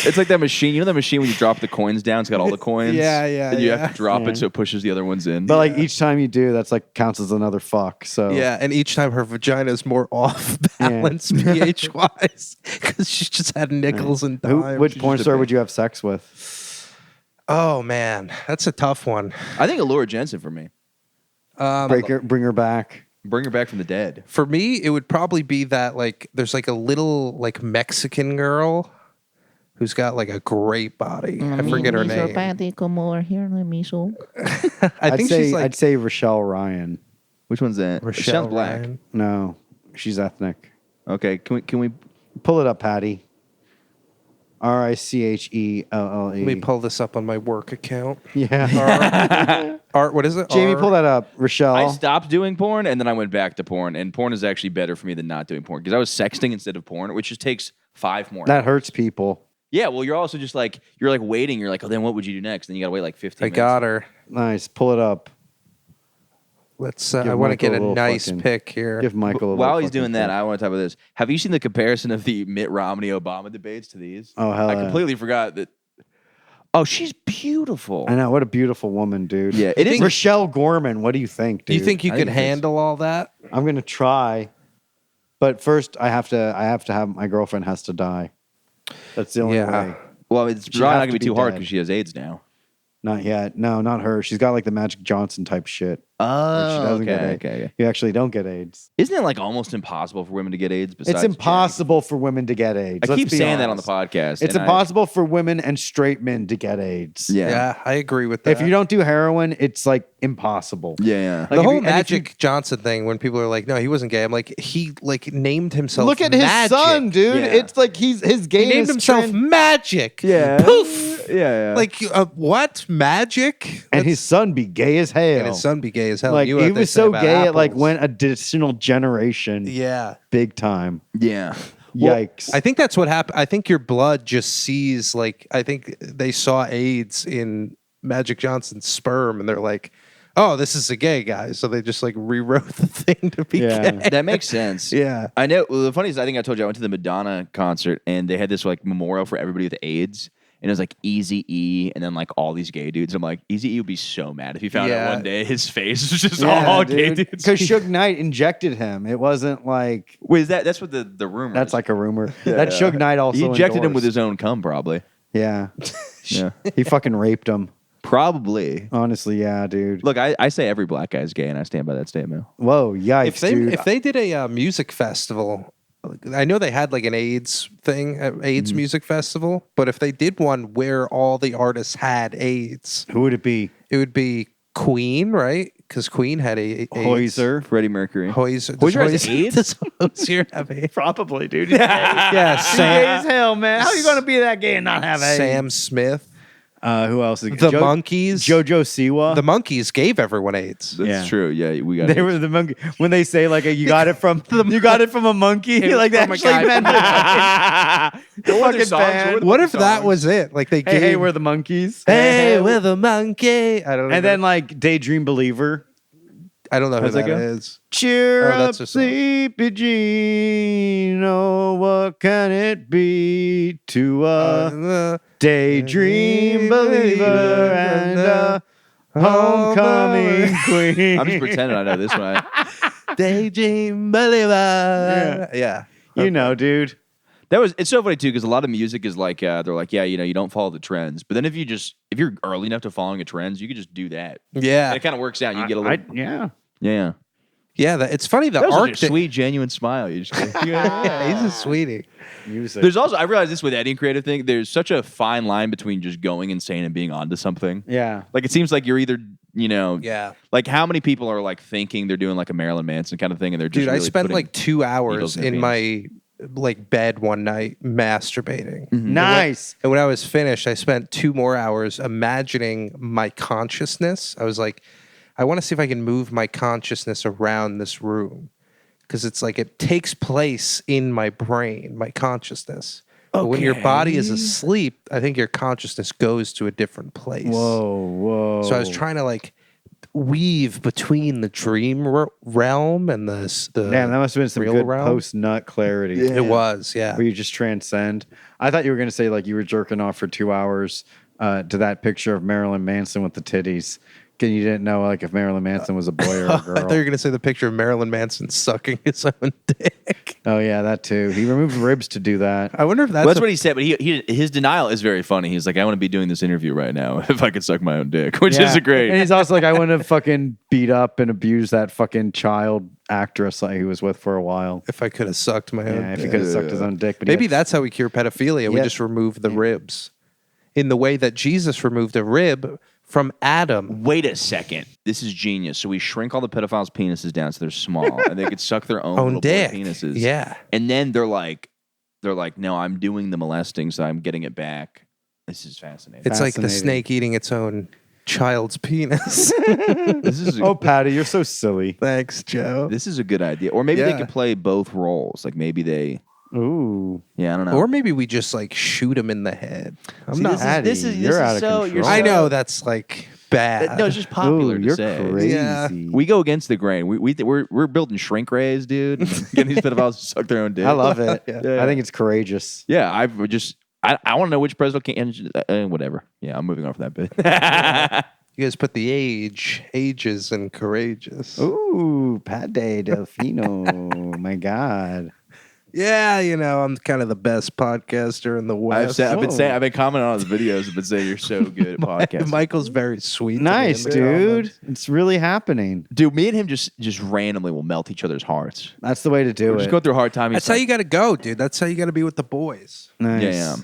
It's like that machine. You know that machine when you drop the coins down? It's got all the coins. Yeah, yeah, And you yeah. have to drop it so it pushes the other ones in. But like each time you do, that's like counts as another fuck. So Yeah, and each time her vagina is more off balance pH wise because she just had nickels and dimes. Which porn star would you have sex with? Oh man, that's a tough one. I think Allura Jensen for me. Bring her back. Bring her back from the dead. For me, it would probably be that like there's like a little like Mexican girl who's got like a great body. I forget her name. I think she's like I'd say Rochelle Ryan. Which one's that? Rochelle Sounds black. Ryan. No, she's ethnic. Okay, can we Pull it up, Paddy. RICHELLE. Let me pull this up on my work account. Yeah. Art, what is it? Jamie, pull that up. Rochelle. I stopped doing porn and then I went back to porn, and porn is actually better for me than not doing porn because I was sexting instead of porn, which just takes 5 more. That hurts people. Yeah, well, you're also just like waiting. You're like, oh, then what would you do next? Then you gotta wait like 15 I minutes. got her. Nice. Pull it up. Let's. Give I want to Michael get a a little nice fucking- pick here. Give Michael a little While he's fucking doing that, tip. I want to talk about this. Have you seen the comparison of the Mitt Romney-Obama debates to these? Oh, hell I yeah. completely forgot that. Oh, she's beautiful. I know. What a beautiful woman, dude. Yeah, it is. Rochelle Gorman. What do you think, Do dude? you think you I could think it's- handle all that? I'm gonna try, but first I have to my girlfriend has to die. That's the only Yeah. way. Well, it's She'd probably not have gonna to be be too hard dead. because she has AIDS now. Not yet. No, not her. She's got like the Magic Johnson type shit. Where she Oh, doesn't get AIDS. okay. You actually don't get AIDS. Isn't it like almost impossible for women to get AIDS? Besides It's impossible for women to get AIDS. Jenny? I Let's keep be saying that on the honest. podcast. It's and impossible for women and straight men to get AIDS. Yeah. I agree with that. If you don't do heroin, it's like impossible. Yeah. Like, the if whole you- and if you- Magic Johnson thing, when people are like, "No, he wasn't gay," I'm like, he like named himself. Look at his Magic. son, dude. Yeah. It's like his He gayness named himself trend- Magic. Yeah. Poof. Yeah. Like what? Magic? and his son be gay as hell. And his son be gay as hell. like You know he what they was say so about gay it like apples. went additional generation. Yeah. Big time. yeah. Well, Yikes. I think that's what happened. I think your blood just sees like I think they saw AIDS in Magic Johnson's sperm, and they're like, "Oh, this is a gay guy," so they just like rewrote the thing to be Yeah. gay. That makes sense. Yeah. I know. Well, the funny is, I think I told you I went to the Madonna concert and they had this like memorial for everybody with AIDS. And it was like Eazy-E and then like all these gay dudes. I'm like, Eazy-E would be so mad if he found out one day his face was just all gay dudes. Because Suge Knight injected him. It wasn't like Wait, that's what the rumor that's is. like a rumor. That Suge Knight also He injected him with endorsed. his own cum, probably. Yeah. Yeah. He fucking raped him. Probably. Honestly, yeah, dude. Look, I say every black guy is gay, and I stand by that statement. Whoa, yikes, dude. If they did a music festival, I know they had like an AIDS thing, AIDS music festival, but if they did one where all the artists had AIDS, Who would it be? it would be Queen, right? Because Queen had AIDS. Hoiser. Freddie Mercury. Hoiser. Hoiser has AIDS? Does Hoiser have AIDS? Probably, dude. Yeah, Sam, hell, man. How are you gonna be that gay and not have Sam Smith. Who else? The Monkees. Jojo Siwa. The Monkees gave everyone AIDS. That's Yeah. true. Yeah, we got They it. were the monkey when they say like you got it from a monkey. It was Like they from a actually guy. meant it. The fucking band. What if that was it? Like they gave. Hey, we're the monkeys. Hey, we're the monkey. I don't know. And then like Daydream Believer. I don't know who How's that that go? is. Cheer Oh, up, that's a song. sleepy Jean. Oh, what can it be to a daydream believer and a homecoming queen? I'm just pretending I know this one. Daydream believer. Yeah. You know, dude. It's so funny too because a lot of music is like they're like, yeah, you don't follow the trends, but then if you're early enough to following a trends, you could just do that. Yeah. And it kind of works out. You get a little Yeah. yeah. Yeah. It's funny. The That was art. such a sweet, genuine smile. You just Yeah, he's a sweetie. Music. There's also I realized this with any creative thing. There's such a fine line between just going insane and being onto something. Yeah. Like it seems like you're either Yeah. like how many people are like thinking they're doing like a Marilyn Manson kind of thing, and they're just Dude, I really spent putting like 2 hours needles in in their my like bed one night masturbating. Nice. And when I was finished, I spent 2 more hours imagining my consciousness. I was like, I want to see if I can move my consciousness around this room. Because it's like it takes place in my brain, my consciousness. But when your body is asleep, I think your consciousness goes to a different place. Whoa. So I was trying to like weave between the dream realm and the Damn, that must have been some real good realm. post nut clarity. It was, yeah. Where you just transcend. I thought you were gonna say like you were jerking off for 2 hours to that picture of Marilyn Manson with the titties. you didn't know like if Marilyn Manson was a boy or a I thought you girl. were gonna say the picture of Marilyn Manson sucking his own dick. Oh yeah, that too. He removed ribs to do that. I wonder if Well, that's, that's what he said, but his denial is very funny. He's like, I want to be doing this interview right now if I could suck my own dick, which is a great. And he's also like, I want to fucking beat up and abuse that fucking child actress like he was with for a while. if I could have sucked my own Yeah, if he dick. could have sucked his own dick. But Maybe that's how we cure pedophilia. We Yeah. just remove the ribs. In the way that Jesus removed a rib from Adam. Wait a second. This is genius. So we shrink all the pedophiles' penises down so they're small and they could suck their own little boy dick. penises. Yeah. And then they're like, no, I'm doing the molesting, so I'm getting it back. This is fascinating. It's like the Fascinating. snake eating its own child's penis. This is Oh, Patty, you're so silly. Thanks, Joe. this is a good idea. Or maybe they Yeah. could play both roles. Like maybe they, Ooh. yeah, I don't know. Or maybe we just like shoot him in the head. I'm See, not. Patty, you're out of control. I know that's like bad. No, it's just popular Ooh, to you're say. crazy. Yeah. We go against the grain. We're building shrink rays, dude. Getting these pedophiles to suck their own dick. I love it. Yeah. I think it's courageous. Yeah, I want to know which president can. Whatever. Yeah, I'm moving on from that bit. You guys put the ages, and courageous. Ooh, Paddy Defino. My God. Yeah, you know, I'm kind of the best podcaster in the West. I've been commenting on his videos. I've been saying you're so good at podcasting. Michael's very sweet. to me Nice, in the dude. comments. It's really happening. Dude, me and him just randomly will melt each other's hearts. That's the way to do We're just it. going through a hard time. That's how you got to go, dude. That's how you got to be with the boys. Nice. Yeah.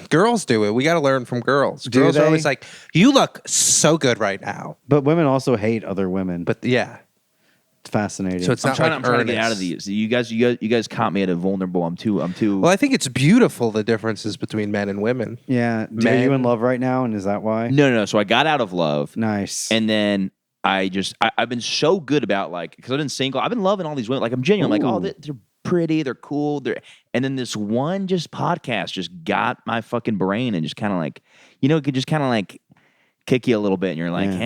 Girls do it. We got to learn from girls. Do Girls they? are always like, "You look so good right now." But women also hate other women. But yeah, It's fascinating. so it's I'm not trying, like I'm trying to get out of earnest. these. You guys caught me at a vulnerable. I'm too. Well, I think it's beautiful the differences between men and women. yeah. Are Men- you in love right now? And is that why? No. So I got out of love. Nice. And then I've been so good about like, because I've been single, I've been loving all these women. Like I'm genuine, like, oh, they're pretty, they're cool. And then this one just podcast just got my fucking brain and just kind of like, you know, it could just kind of like kick you a little bit. And you're like, Yeah.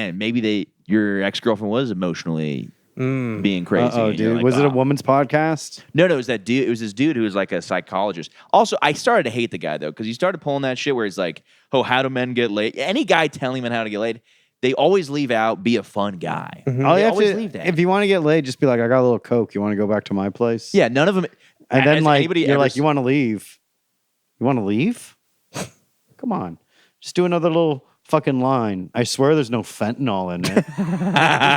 hey, maybe your ex-girlfriend was emotionally being crazy. Oh, And you're dude. like, Was it a "Oh." woman's podcast? No, it was that dude. It was this dude who was like a psychologist. Also, I started to hate the guy though, because he started pulling that shit where he's like, "Oh, how do men get laid?" Any guy telling men how to get laid, they always leave out "be a fun guy." All They you have always to, leave that. if you want to get laid, just be like, I got a little Coke. You want to go back to my place? Yeah, none of them. And then has like anybody you're ever like, you want to leave? You want to leave? Come on, just do another little fucking line. I swear, there's no fentanyl in it.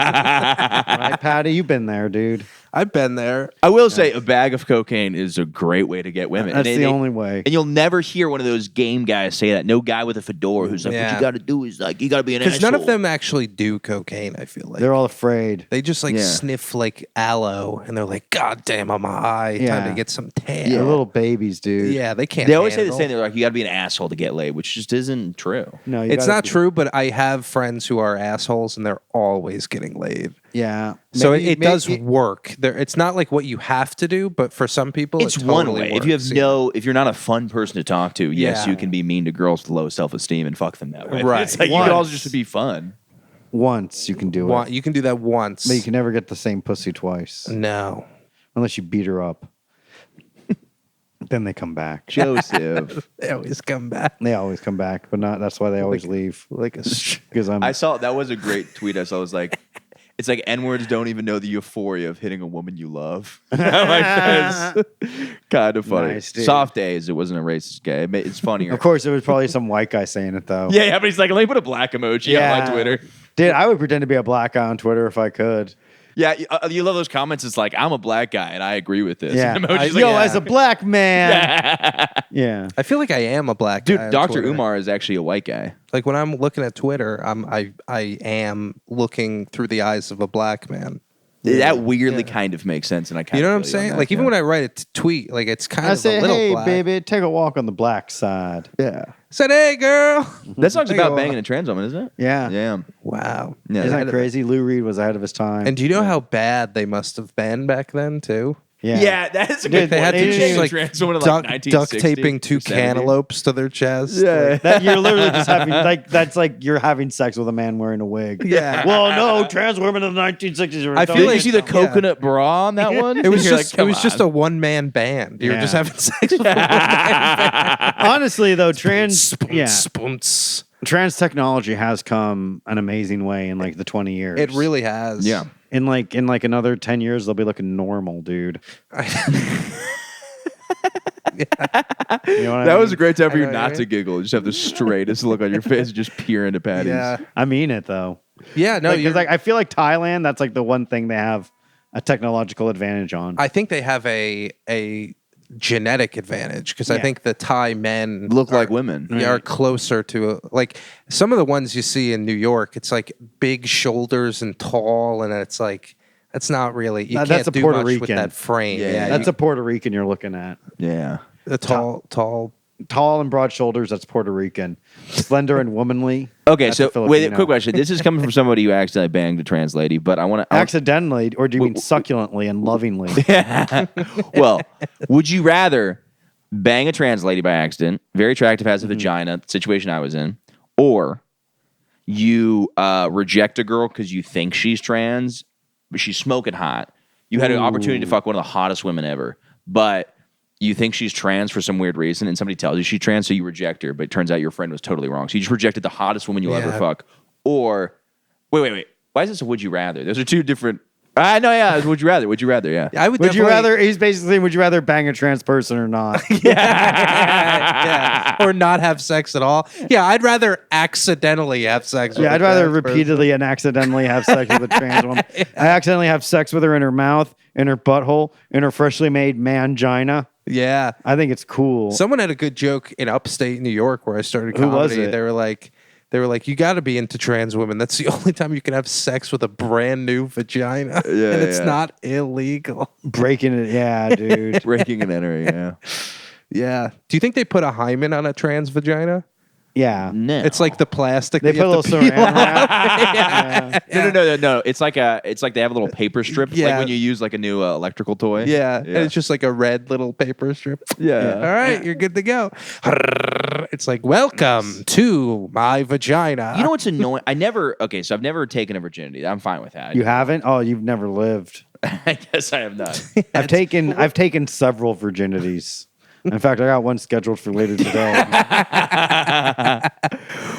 Right, Patty? You've been there, dude. I've been there. I will say a bag of cocaine is a great way to get women. That's And the only way. And you'll never hear one of those game guys say that. No guy with a fedora who's like, "What Yeah. you got to do is like, you got to be an asshole." Because none of them actually do cocaine, I feel like. They're all afraid. They just like Yeah. sniff like aloe and they're like, God damn, I'm high. Time Yeah. to get some tan. They're little babies, dude. Yeah, they can't. They always say the handle. same. They're like, "You got to be an asshole to get laid," which just isn't true. No, you It's gotta not be- true, but I have friends who are assholes and they're always getting laid. Yeah. So Maybe- it does maybe- work. There, it's not like what you have to do, but for some people, It's it one totally way. Works. If you have if you're not a fun person to talk to, yes, Yeah. you can be mean to girls with low self-esteem and fuck them that way. Right. It's like you Once. can also just be fun. Once you can do it, You can do that once. but you can never get the same pussy twice No. unless you beat her up. Then they come back. Joseph. They always come back They always come back, but not. That's why they always leave. like a. Because I'm. I saw that was a great tweet. I saw it was like, it's like N-words don't even know the euphoria of hitting a woman you love. I'm like, that's kind of funny. Nice, dude. Soft days. It wasn't a racist gay. It's funnier. Of course, it was probably some white guy saying it though. Yeah, but he's like, let me put a black emoji on my Twitter. Dude, I would pretend to be a black guy on Twitter if I could. Yeah, you love those comments. It's like, I'm a black guy and I agree with this. Yeah. And emoji's Yo, like, as a black man. Yeah. I feel like I am a black dude, guy on Dr. Twitter. Umar is actually a white guy. Like when I'm looking at Twitter, I am looking through the eyes of a black man. That weirdly kind of makes sense, and I kind You know of what I'm saying? Like even when I write a tweet, like it's kind I of say, a little hey, black. baby, take a walk on the black side. yeah, I said, hey, girl. that song's Take a about walk. banging a trans woman, isn't it? Yeah. Yeah. Wow. Yeah. Isn't that crazy? Lou Reed was ahead of his time. And do you know how bad they must have been back then too? yeah. that's a Dude, They had to They just like trans woman in, duck, like, duct 1960 taping two or 70. cantaloupes to their chest. Yeah. That you're literally just having that's like you're having sex with a man wearing a wig. Yeah. Well, no, trans women in the 1960s were. I Did feel you like- see the coconut bra on that one? It was You're just like, come a on. one man band. You were Yeah. just having sex with a one man band. Honestly, though, trans. Yeah. Spoons. trans technology has come an amazing way in like the 20 years. It really has. Yeah. in like another 10 years they'll be looking normal, dude. You know what That I was a mean? great time for I you know what not you to mean. giggle. Just have the straightest look on your face, and just peer into Paddy's. Yeah. I mean it though. Yeah. No, Because like I feel like Thailand, that's like the one thing they have a technological advantage on. I think they have a genetic advantage because I Yeah. think the Thai men Look like women. are closer to like some of the ones you see in New York. It's like big shoulders and tall, and it's like that's not really you That's can't a do Puerto much with Rican. that frame. Yeah. That's a Puerto Rican you're looking at. Yeah. the tall. Tall and broad shoulders, that's Puerto Rican. Slender and womanly. Okay, that's so a wait, Filipino. quick question. This is coming from somebody who accidentally banged a trans lady, but I want to. Accidentally, or do you mean succulently and lovingly? Well, would you rather bang a trans lady by accident, very attractive, has a vagina, situation I was in, or you reject a girl because you think she's trans, but she's smoking hot. You had an opportunity to fuck one of the hottest women ever, but you think she's trans for some weird reason, and somebody tells you she's trans, so you reject her, but it turns out your friend was totally wrong. So you just rejected the hottest woman you'll ever Yeah. fuck. Or, wait. Why is this a would you rather? Those are two different. I know, yeah. It's would you rather? Would you rather? Yeah. I would. Would you definitely- rather? He's basically saying, would you rather bang a trans person or not? yeah, or not have sex at all. Yeah, I'd rather accidentally have sex. With Yeah, a I'd rather trans person. repeatedly and accidentally have sex with a trans woman. I accidentally have sex with her in her mouth, in her butthole, in her freshly made mangina. Yeah. I think it's cool. Someone had a good joke in upstate New York where I started Who comedy. was it? They were like, you got to be into trans women. That's the only time you can have sex with a brand new vagina, and it's yeah. not illegal. Breaking it, yeah, dude. Breaking and entering, yeah. Yeah. Do you think they put a hymen on a trans vagina? Yeah. No. It's like the plastic. They that you put a have little to peel saran off. wrap. Yeah. No. It's like they have a little paper strip, Yeah. like when you use like a new electrical toy. Yeah. And it's just like a red little paper strip. Yeah. All right, you're good to go. It's like, welcome to my vagina. You know what's annoying? So I've never taken a virginity. I'm fine with that. You haven't? Oh, you've never lived. I guess I have not. I've taken several virginities. In fact, I got one scheduled for later today.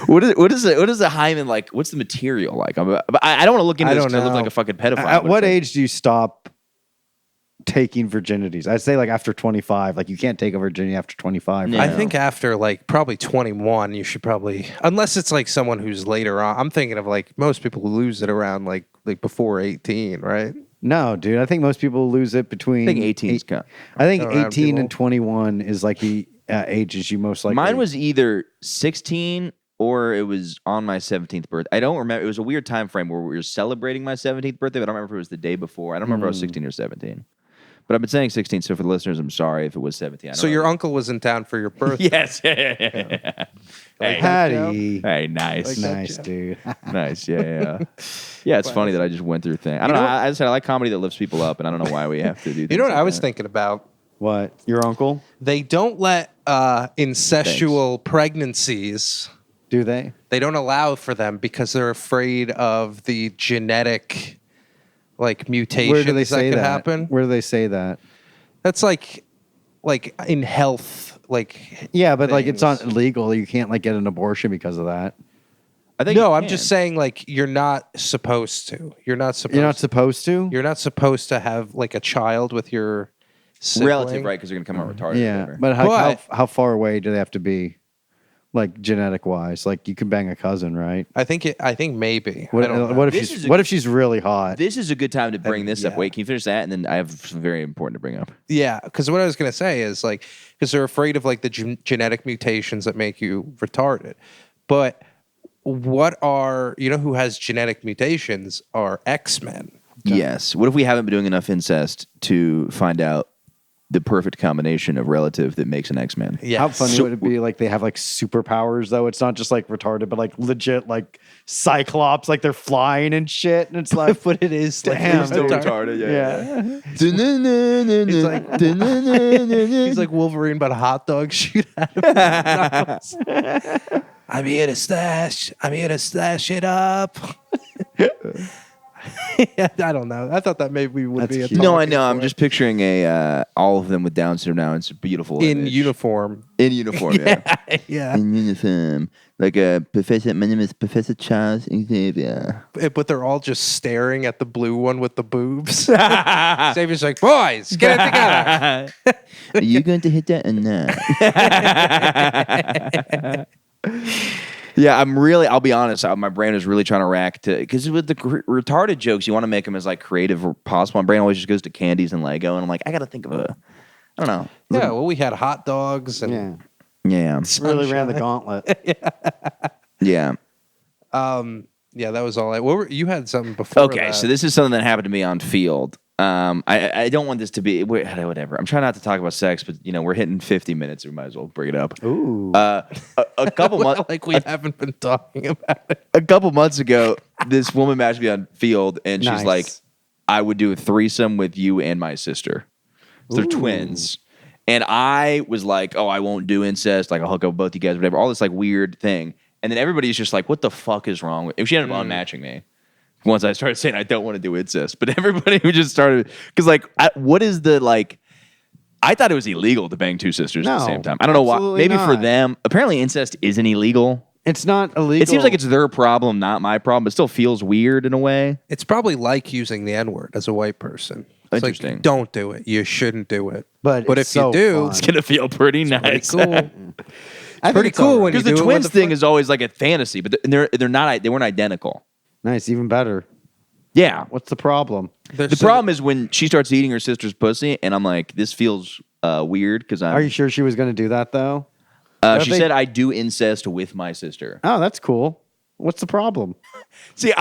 What is a hymen like? What's the material like? I don't want to look into I this don't because I look know. like a fucking pedophile. At but what it's like- age do you stop taking virginities? I'd say like after 25. Like you can't take a virginity after 25. Yeah. I think after like probably 21, you should probably, unless it's like someone who's later on. I'm thinking of like most people who lose it around like before 18, right? No, dude. I think most people lose it between. I think 18 is kind. I think Around 18 and people. 21 is like the ages you most likely. Mine was either 16 or it was on my 17th birthday. I don't remember. It was a weird time frame where we were celebrating my 17th birthday, but I don't remember if it was the day before. I don't remember if I was 16 or 17. But I've been saying 16, so for the listeners, I'm sorry if it was 17. I don't So know. your uncle was in town for your birthday. Yes. Yeah. Hey, Patty. hey, nice. Nice, dude. Nice. Yeah. Yeah, it's funny that I just went through things. I don't know. I said I like comedy that lifts people up, and I don't know why we have to do things. You know what like I was that. thinking about? What? Your uncle? They don't let incestual pregnancies. Do they? They don't allow for them because they're afraid of the genetic like mutations Where do they say could that? happen. Where do they say that? That's like in health, like Yeah, but like it's not things. illegal. You can't like get an abortion because of that. I think No, you I'm can. just saying like you're not supposed to. You're not supposed. You're not supposed to. You're not supposed to have like a child with your sibling. relative, right? Because you're gonna come out retarded. or Yeah, whatever. but But- how far away do they have to be, like genetic wise? Like you can bang a cousin, right? I think maybe. What, I don't know. what if This she's is a- what if she's really hot? This is a good time to bring this up. yeah. Wait, can you finish that? And then I have something very important to bring up. Yeah, because what I was gonna say is like because they're afraid of like the genetic mutations that make you retarded, but what are who has genetic mutations are X-Men. Yes. What if we haven't been doing enough incest to find out the perfect combination of relative that makes an X-Man? Yeah, How funny So- would it be? Like they have like superpowers though. It's not just like retarded, but like legit like Cyclops, like they're flying and shit. And it's like, but it is like Damn, he's dude. retarded. yeah. He's like Wolverine, but a hot dog shoot at him. I'm here to stash it up. Yeah, I don't know. I thought that maybe would That's be a cute. No, I talking know. I'm point. just picturing all of them with Down syndrome now. It's a beautiful in image. uniform. In uniform, yeah. Yeah. In uniform, like a professor. My name is Professor Charles Xavier. But they're all just staring at the blue one with the boobs. Xavier's like, boys, get it together. Are you going to hit that or not? Yeah, I'll be honest. My brain is really trying to rack to, because with the retarded jokes, you want to make them as like creative as possible. My brain always just goes to candies and Lego, and I'm like, I got to think of I don't know. Yeah, well, we had hot dogs and Yeah. Yeah. Really ran the gauntlet. Yeah. yeah, that was all. You had something before. Okay, that. so this is something that happened to me on field. I don't want this to be whatever. I'm trying not to talk about sex, but we're hitting 50 minutes. We might as well bring it up. Ooh. A couple months, like we haven't been talking about it. a couple months ago, this woman matched me on field, and she's Nice. like, "I would do a threesome with you and my sister. So they're Ooh. twins." And I was like, "Oh, I won't do incest. Like, I'll hook up with both you guys, whatever." All this like weird thing, and then everybody's just like, "What the fuck is wrong with?" She ended up unmatching me. Once I started saying I don't want to do incest, but everybody who just started, because like, what is the like? I thought it was illegal to bang two sisters at the No, same time. I don't know why. absolutely Maybe for not. them, apparently incest isn't illegal. It's not illegal. It seems like it's their problem, not my problem. But it still feels weird in a way. It's probably like using the N-word as a white person. It's Interesting. like, don't do it. You shouldn't do it. But if it's so you do, fun. It's gonna feel pretty pretty nice. cool. I think pretty it's cool all right. when you Because the do it twins with thing is always like a fantasy, but they're not. They weren't identical. Nice, even better. Yeah. What's the problem? The problem is when she starts eating her sister's pussy, and I'm like, this feels weird because Are you sure she was going to do that though? She said I do incest with my sister. Oh, that's cool. What's the problem? See,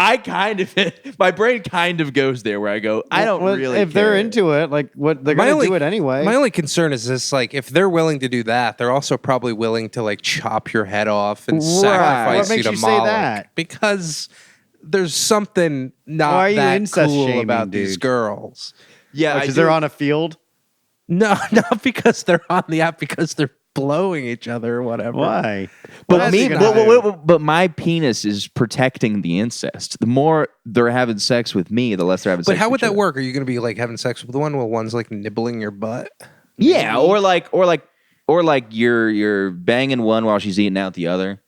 my brain kind of goes there where I go, I don't Well, really. If they're care. into it, like what they're going to do it anyway. My only concern is this: like, if they're willing to do that, they're also probably willing to like chop your head off and sacrifice What makes you to you say Moloch. that? Because there's something not Why are you that incest cool shaming, about these dude? girls. Yeah, Because they're on a field. No, not because they're on the app, because they're blowing each other or whatever. Why? But What me, else are you gonna do? but my penis is protecting the incest. The more they're having sex with me, the less they're having sex. But how with would each that other. work? Are you going to be like having sex with the one while one's like nibbling your butt? Yeah, or like you're banging one while she's eating out the other.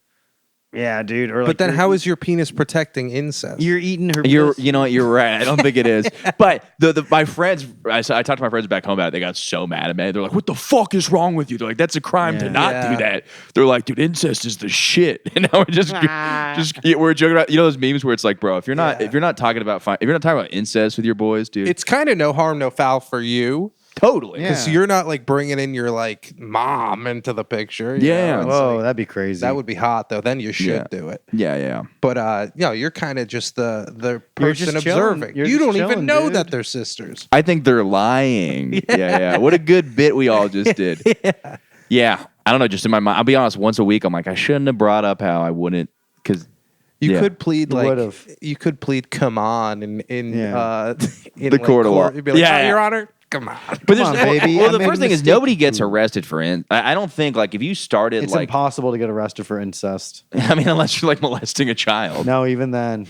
Yeah, dude. Or But like then you're- how is your penis protecting incest? you're eating her? You know what? You're right. I don't think it is. But my friends, I talked to my friends back home about it. They got so mad at me. They're like, "What the fuck is wrong with you?" They're like, "That's a crime to Yeah. not Yeah. do that." They're like, "Dude, incest is the shit." And now we're just we're joking about those memes where it's like, bro, if you're not talking about incest with your boys, dude, It's kind of no harm, no foul for you. totally. Because Yeah. you're not like bringing in your like mom into the picture. you Yeah. know? It's Whoa, like- that'd be crazy. that would be hot though. Then you should Yeah. do it. Yeah. But you're kind of just the You're person just chilling. observing. You're You just don't even chilling, know dude. that they're sisters. I think they're lying. Yeah. What a good bit we all just did. Yeah. I don't know. Just in my mind, I'll be honest. Once a week, I'm like, I shouldn't have brought up how I wouldn't, because You Yeah. could plead You like would've. you could plead come on in Yeah. in The court of law. You'd be like, Yeah, "Oh, yeah. Your Honor, come on." But Come there's on, baby. Well, I the made a first thing is mistake. nobody gets arrested for I don't think like if you started It's like impossible to get arrested for incest. I mean unless you're like molesting a child. No, even then,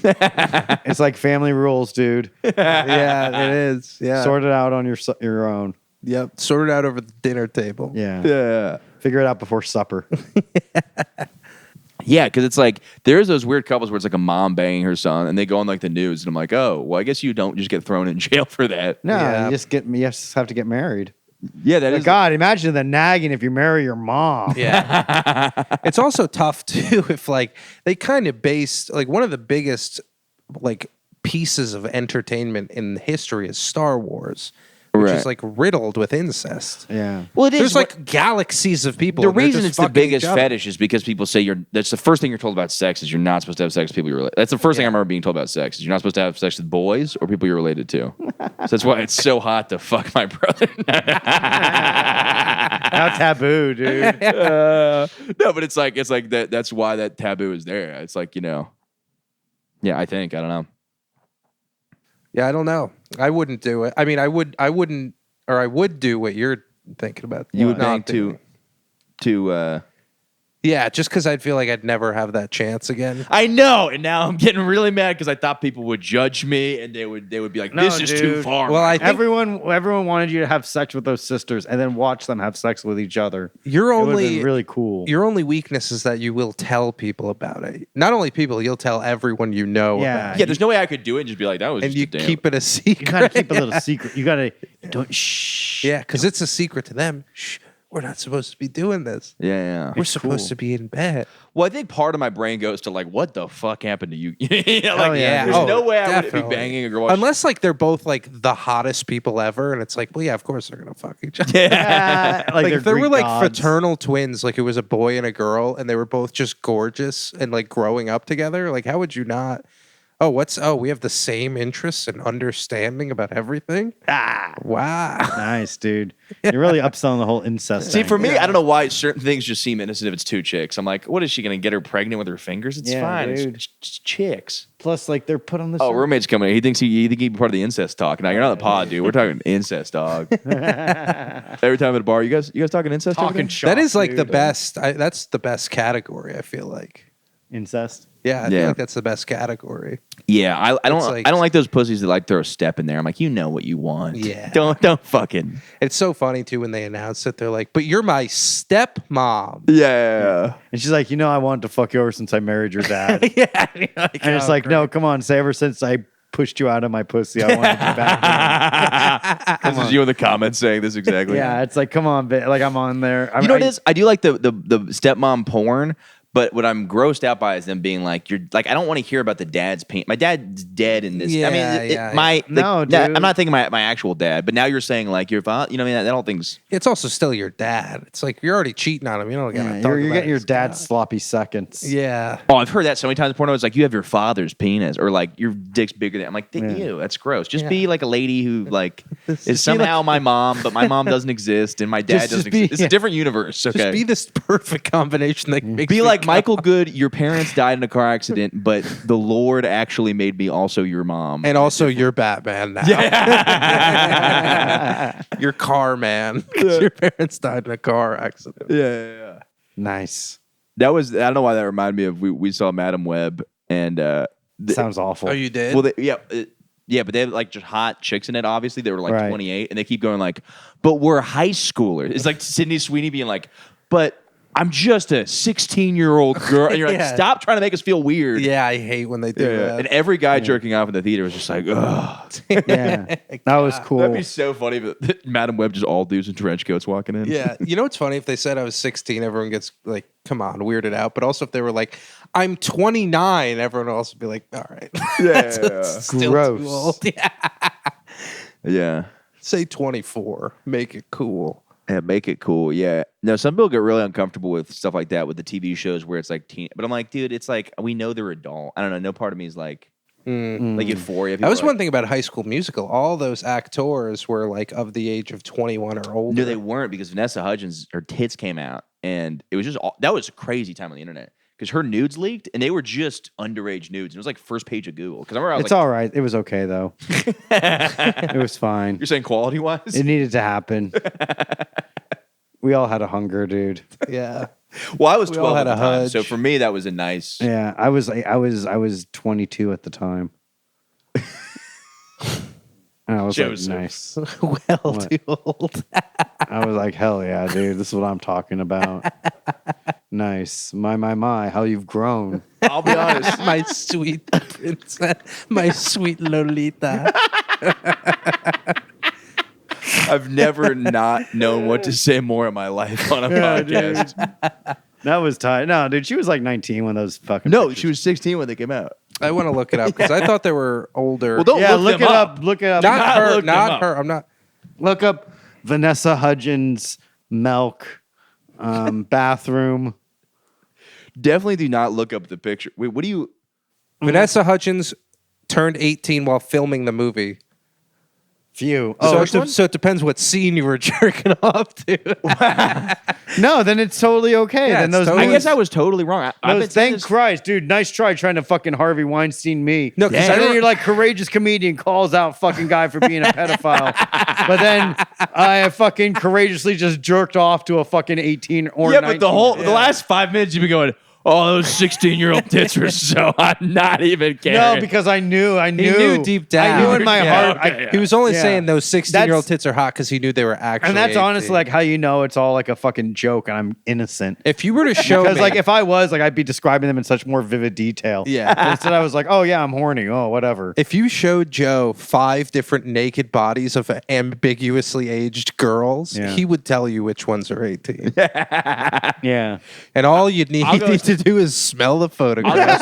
it's like family rules, dude. Yeah, it is. Yeah. Sort it out on your own. Yep. Sort it out over the dinner table. Yeah. Yeah. Figure it out before supper. Yeah, because it's like there's those weird couples where it's like a mom banging her son, and they go on like the news, and I'm like, oh, well, I guess you don't just get thrown in jail for that. No, Yeah. you just have to get married. Yeah, that But is. God, imagine the nagging if you marry your mom. Yeah. It's also tough too if like they kind of based like one of the biggest like pieces of entertainment in history is Star Wars, which Right. is like riddled with incest. Yeah. Well, it is. There's like galaxies of people. the and they're reason just it's the fucking biggest each other. fetish is because people say that's the first thing you're told about sex is you're not supposed to have sex with people you're related. That's the first thing I remember being told about sex is you're not supposed to have sex with boys or people you're related to. So that's why it's so hot to fuck my brother. How taboo, dude. No, but it's like that. That's why that taboo is there. It's like yeah. I think I don't know. Yeah, I don't know. I wouldn't do it. I mean, I would do what you're thinking about. You would not bang doing. to Yeah, just because I'd feel like I'd never have that chance again. I know, and now I'm getting really mad because I thought people would judge me and they would be like, "This is too far." Well, I think everyone wanted you to have sex with those sisters and then watch them have sex with each other. you're It would've only been really cool. Your only weakness is that you will tell people about it. Not only people, you'll tell everyone you know Yeah. about yeah, there's no way I could do it and just be like, "That was it. And just you a damn." keep it a secret. You gotta keep a little secret. You gotta don't shh. Yeah, because it's a secret to them. Shh, we're not supposed to be doing this. Yeah. We're supposed to be in bed. Well, I think part of my brain goes to like, what the fuck happened to you? yeah. There's no way I would be definitely. banging a girl. while Unless like they're both like the hottest people ever, and it's like, well, yeah, of course they're gonna fuck each other. Like, Like they're if there were Greek like gods. fraternal twins, like it was a boy and a girl, and they were both just gorgeous and like growing up together, like how would you not? We have the same interests and understanding about everything. Wow. Nice, dude. You're really upselling the whole incest. See, thing. for me, I don't know why certain things just seem innocent if it's two chicks. I'm like, what is she going to get her pregnant with her fingers? It's Yeah, fine. dude. It's just chicks. Plus, like they're put on this. Oh, roommate's coming in. He thinks he'd be part of the incest talk. Now, you're not on the pod, dude. We're talking incest, dog. Every time at a bar, you guys talking incest? over talking there? shop. That is like the dude. best. That's the best category. I feel like. incest. Yeah, I feel Yeah. like that's the best category. Yeah, I don't. It's like- I don't like those pussies that like throw a step in there. I'm like, you know what you want. Yeah. Don't fucking. It's so funny too when they announce it. They're like, "But you're my stepmom." Yeah. And she's like, I wanted to fuck you ever since I married your dad. Yeah, And it's like, no, come on, say ever since I pushed you out of my pussy, I wanted you back. This is you in the comments saying this exactly. Yeah, it's like, come on, like I'm on there. You know what it is? I do like the stepmom porn, but what I'm grossed out by is them being like, you're like, I don't want to hear about the dad's pain. My dad's dead in this. I mean, Yeah, No, dude. I'm not thinking my actual dad, but now you're saying like your father. You know, what I mean, that all things. It's also still your dad. It's like you're already cheating on him. You don't gotta talk You're about getting your his dad's God. sloppy seconds. Yeah. Oh, I've heard that so many times in porno. It's like you have your father's penis, or like your dick's bigger than. I'm like, ew, that's gross. Just be like a lady who like is somehow my mom, but my mom doesn't exist and my dad Just doesn't be- exist. It's a different universe. Okay. Just be this perfect combination that makes Be me like come. Michael Good. Your parents died in a car accident, but the Lord actually made me also your mom. And also you're Batman now. You're car man. 'Cause your parents died in a car accident. yeah. Nice. That was. I don't know why that reminded me of. We saw Madam Web and. Sounds awful. Oh, you did? Well, yeah, but they have like just hot chicks in it. Obviously, they were like Right. 28, and they keep going like, "But we're high schoolers." It's like Sydney Sweeney being like, "But I'm just a 16-year-old girl," and you're like, Yeah. "Stop trying to make us feel weird." Yeah, I hate when they do that. And every guy jerking off in the theater was just like, "Ugh." Yeah, that was cool. That'd be so funny if Madam Web just all dudes in trench coats walking in. Yeah, you know what's funny? If they said I was 16, everyone gets like, come on, weirded out. But also if they were like, I'm 29, everyone else would be like, all right. Yeah. Still Gross. too old. Yeah. Yeah. Say 24. Make it cool. Yeah, make it cool. Yeah. No, some people get really uncomfortable with stuff like that with the TV shows where it's like teen. But I'm like, dude, it's like we know they're adult. I don't know. No part of me is like Euphoria. That was People are one thing about High School Musical. All those actors were like of the age of 21 or older. No, they weren't because Vanessa Hudgens, her tits came out, and it was just that was a crazy time on the internet because her nudes leaked, and they were just underage nudes. It was like first page of Google. Because I remember I was It's like, all right. It was okay though. It was fine. you're saying quality wise? It needed to happen. We all had a hunger, dude. Yeah. Well, I was We all 12 had at the a time, hudge. so for me that was a nice. Yeah, I was 22 at the time. And I was Joseph. like, nice. Well, too old. I was like, hell yeah, dude. This is what I'm talking about. Nice. My, how you've grown. I'll be honest. My sweet princess. My sweet Lolita. I've never not known what to say more in my life on a podcast. That was tight. No, dude, she was like 19 when those fucking. No, pictures- she was 16 when they came out. I want to look it up because I thought they were older. Well, don't Yeah, look look them it up. Look it up. not her. look them Not up. her. I'm not. Look up Vanessa Hudgens milk bathroom. Definitely do not look up the picture. Wait, what do you? Vanessa Hudgens turned 18 while filming the movie. Few. So, Oh, so it depends what scene you were jerking off to. No, then it's totally okay. Yeah, then it's those. totally- I guess I was totally wrong. I've been saying Thank this- Christ, dude. Nice try trying to fucking Harvey Weinstein me. No, 'cause and I then don't- you're like courageous comedian calls out fucking guy for being a pedophile, but then I fucking courageously just jerked off to a fucking 18 or 19. but the last 5 minutes you've been going, oh, those 16-year-old tits were so I'm not even caring. No, because I knew. He knew deep down. I knew in my Yeah. heart. Okay, yeah. He was only Yeah. saying those 16-year-old That's- tits are hot because he knew they were actually. And that's 18. honestly like how you know it's all like a fucking joke and I'm innocent. If you were to show Because me, like if I was like I'd be describing them in such more vivid detail. Yeah. But instead I was like, oh yeah, I'm horny. Oh whatever. if you showed Joe 5 different naked bodies of ambiguously aged girls, Yeah. he would tell you which ones are 18. Yeah. And all you'd need I'll go- to do is smell the photograph.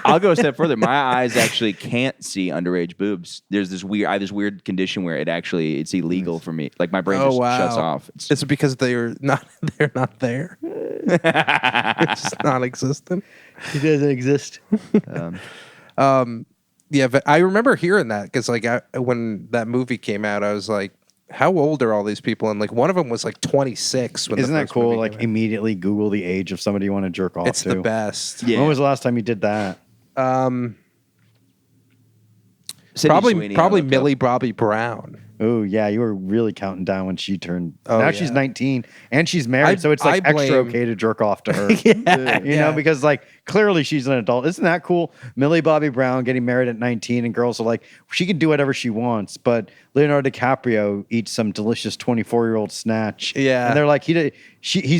I'll go a step further. My eyes actually can't see underage boobs. There's this weird, I have this weird condition where it's illegal for me. Like my brain just shuts off. It's because they're not there. It's just non-existent. It doesn't exist. Yeah, but I remember hearing that because like when that movie came out, I was like, how old are all these people? And like one of them was like 26. When Isn't the that first cool? movie Like came out. immediately Google the age of somebody you want to jerk off It's to. the best. Yeah. When was the last time you did that? Sydney Probably Sweeney, I looked up. Millie Bobby Brown. Oh yeah, you were really counting down when she turned. Oh, now yeah. she's 19 and she's married, I- so it's like I extra blame- okay to jerk off to her. You know, because like clearly she's an adult. Isn't that cool? Millie Bobby Brown getting married at 19, and girls are like, she can do whatever she wants. But Leonardo DiCaprio eats some delicious 24-year-old snatch. Yeah. and they're like, he's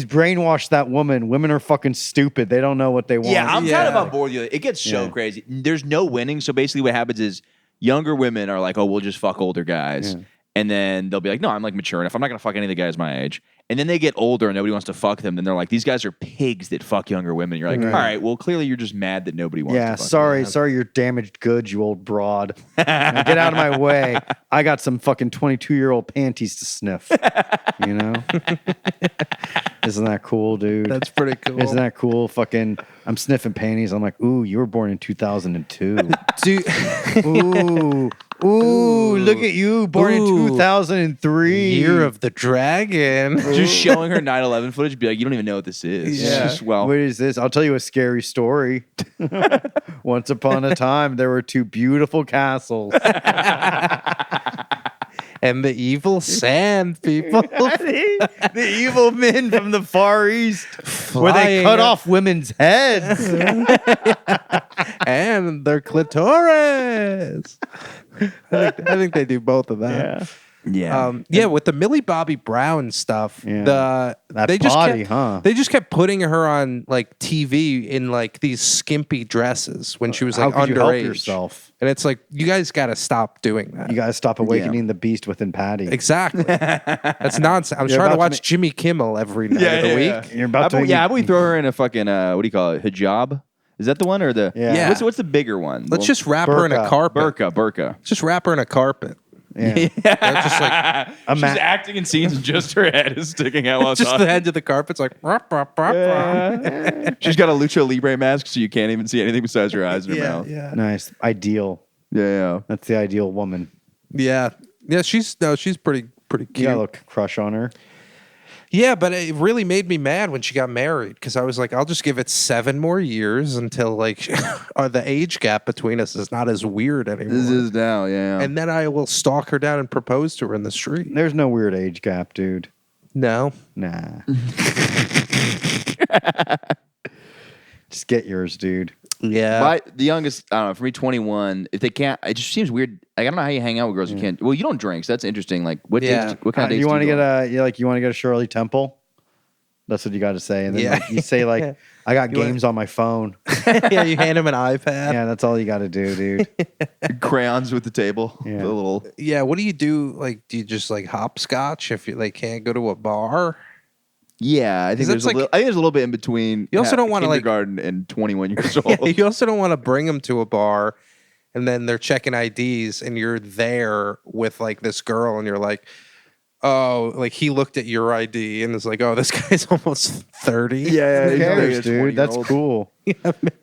brainwashed that woman. Women are fucking stupid. They don't know what they want. Yeah, I'm kind Yeah. of on board with you. It gets so Yeah. crazy. There's no winning. So basically, what happens is younger women are like, "Oh, we'll just fuck older guys," and then they'll be like, "No, I'm like mature enough. I'm not gonna fuck any of the guys my age." And then they get older and nobody wants to fuck them. Then they're like, "These guys are pigs that fuck younger women." You're like, "All right, well, clearly you're just mad that nobody wants." Yeah, to fuck sorry, you're damaged goods, you old broad. Now get out of my way. I got some fucking 22-year-old panties to sniff. You know? Isn't that cool, dude? That's pretty cool. Isn't that cool? Fucking, I'm sniffing panties. I'm like, ooh, you were born in 2002. Dude, Ooh, look at you, born in Ooh. 2003. Year of the Dragon. Just showing her 9/11 footage, be like, "You don't even know what this is." Yeah. It's just, well, What is this? I'll tell you a scary story. Once upon a time, there were 2 beautiful castles. And the evil sand people. the evil men from the Far East, where they Flying cut up- off women's heads. and their clitoris. I think they do both of that. yeah. With the Millie Bobby Brown stuff, Yeah. That they just body, kept, huh? They just kept putting her on like TV in like these skimpy dresses when she was like How could you help underage. yourself? And it's like you guys got to stop doing that. You guys stop awakening the beast within Paddy. Exactly. That's nonsense. I'm You're trying to about to watch make- Jimmy Kimmel every night of the week. You're about to. How about we throw her in a fucking what do you call it? Hijab? Is that the one or the? Yeah. What's the bigger one? Let's just wrap her in a Burqa. carpet. burqa. Just wrap her in a carpet. Yeah. They're just like She's acting in scenes and just her head is sticking out while just talking. the edge of the carpet's like. "Rup, rup, rup, rup." She's got a lucha libre mask, so you can't even see anything besides her eyes and her mouth. Yeah. Nice. Ideal. Yeah. That's the ideal woman. Yeah. She's pretty You cute. got a little crush on her. Yeah, but it really made me mad when she got married because I was like, I'll just give it 7 more years until like the age gap between us is not as weird anymore. This is now, yeah. And then I will stalk her down and propose to her in the street. There's no weird age gap, dude. No. Nah. Just get yours, dude. Yeah. The youngest, I don't know, for me, 21. If they can't, it just seems weird. Like, I don't know how you hang out with girls who can't. Well, you don't drink, so that's interesting. Like, what Yeah. dates, what kind of dates You want to do get you want to get a Shirley Temple? That's what you got to say, and then Yeah. like, you say like, I got games on my phone. Yeah, you hand him an iPad. Yeah, that's all you got to do, dude. crayons with the table? Yeah. The little. Yeah, what do you do? Like, do you just like hopscotch if you like can't go to a bar? Yeah, I think that's there's like- I think there's a little bit in between. You also don't wanna, like- kindergarten and 21 years old. Yeah, you also don't want to bring them to a bar and then they're checking IDs and you're there with like this girl and you're like, oh, like he looked at your ID and was like, oh, this guy's almost 30. Yeah, Who cares, dude? That's cool.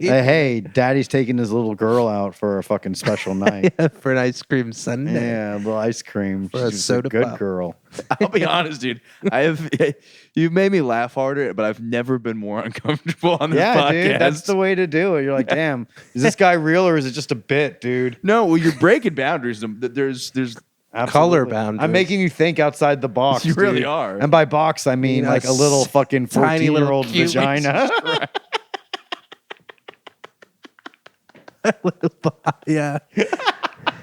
Hey, daddy's taking his little girl out for a fucking special night. For an ice cream sundae. Yeah, a little ice cream. For a She's soda good pop. girl. I'll be honest, dude. You've made me laugh harder, but I've never been more uncomfortable on this podcast. Dude, that's the way to do it. You're like, damn, is this guy real or is it just a bit, dude? No, well, you're breaking boundaries. There's Color Absolutely. boundaries. I'm making you think outside the box. You really dude. are. And by box, I mean Yeah, like a little fucking tiny little 14-year-old cute vagina. Yeah.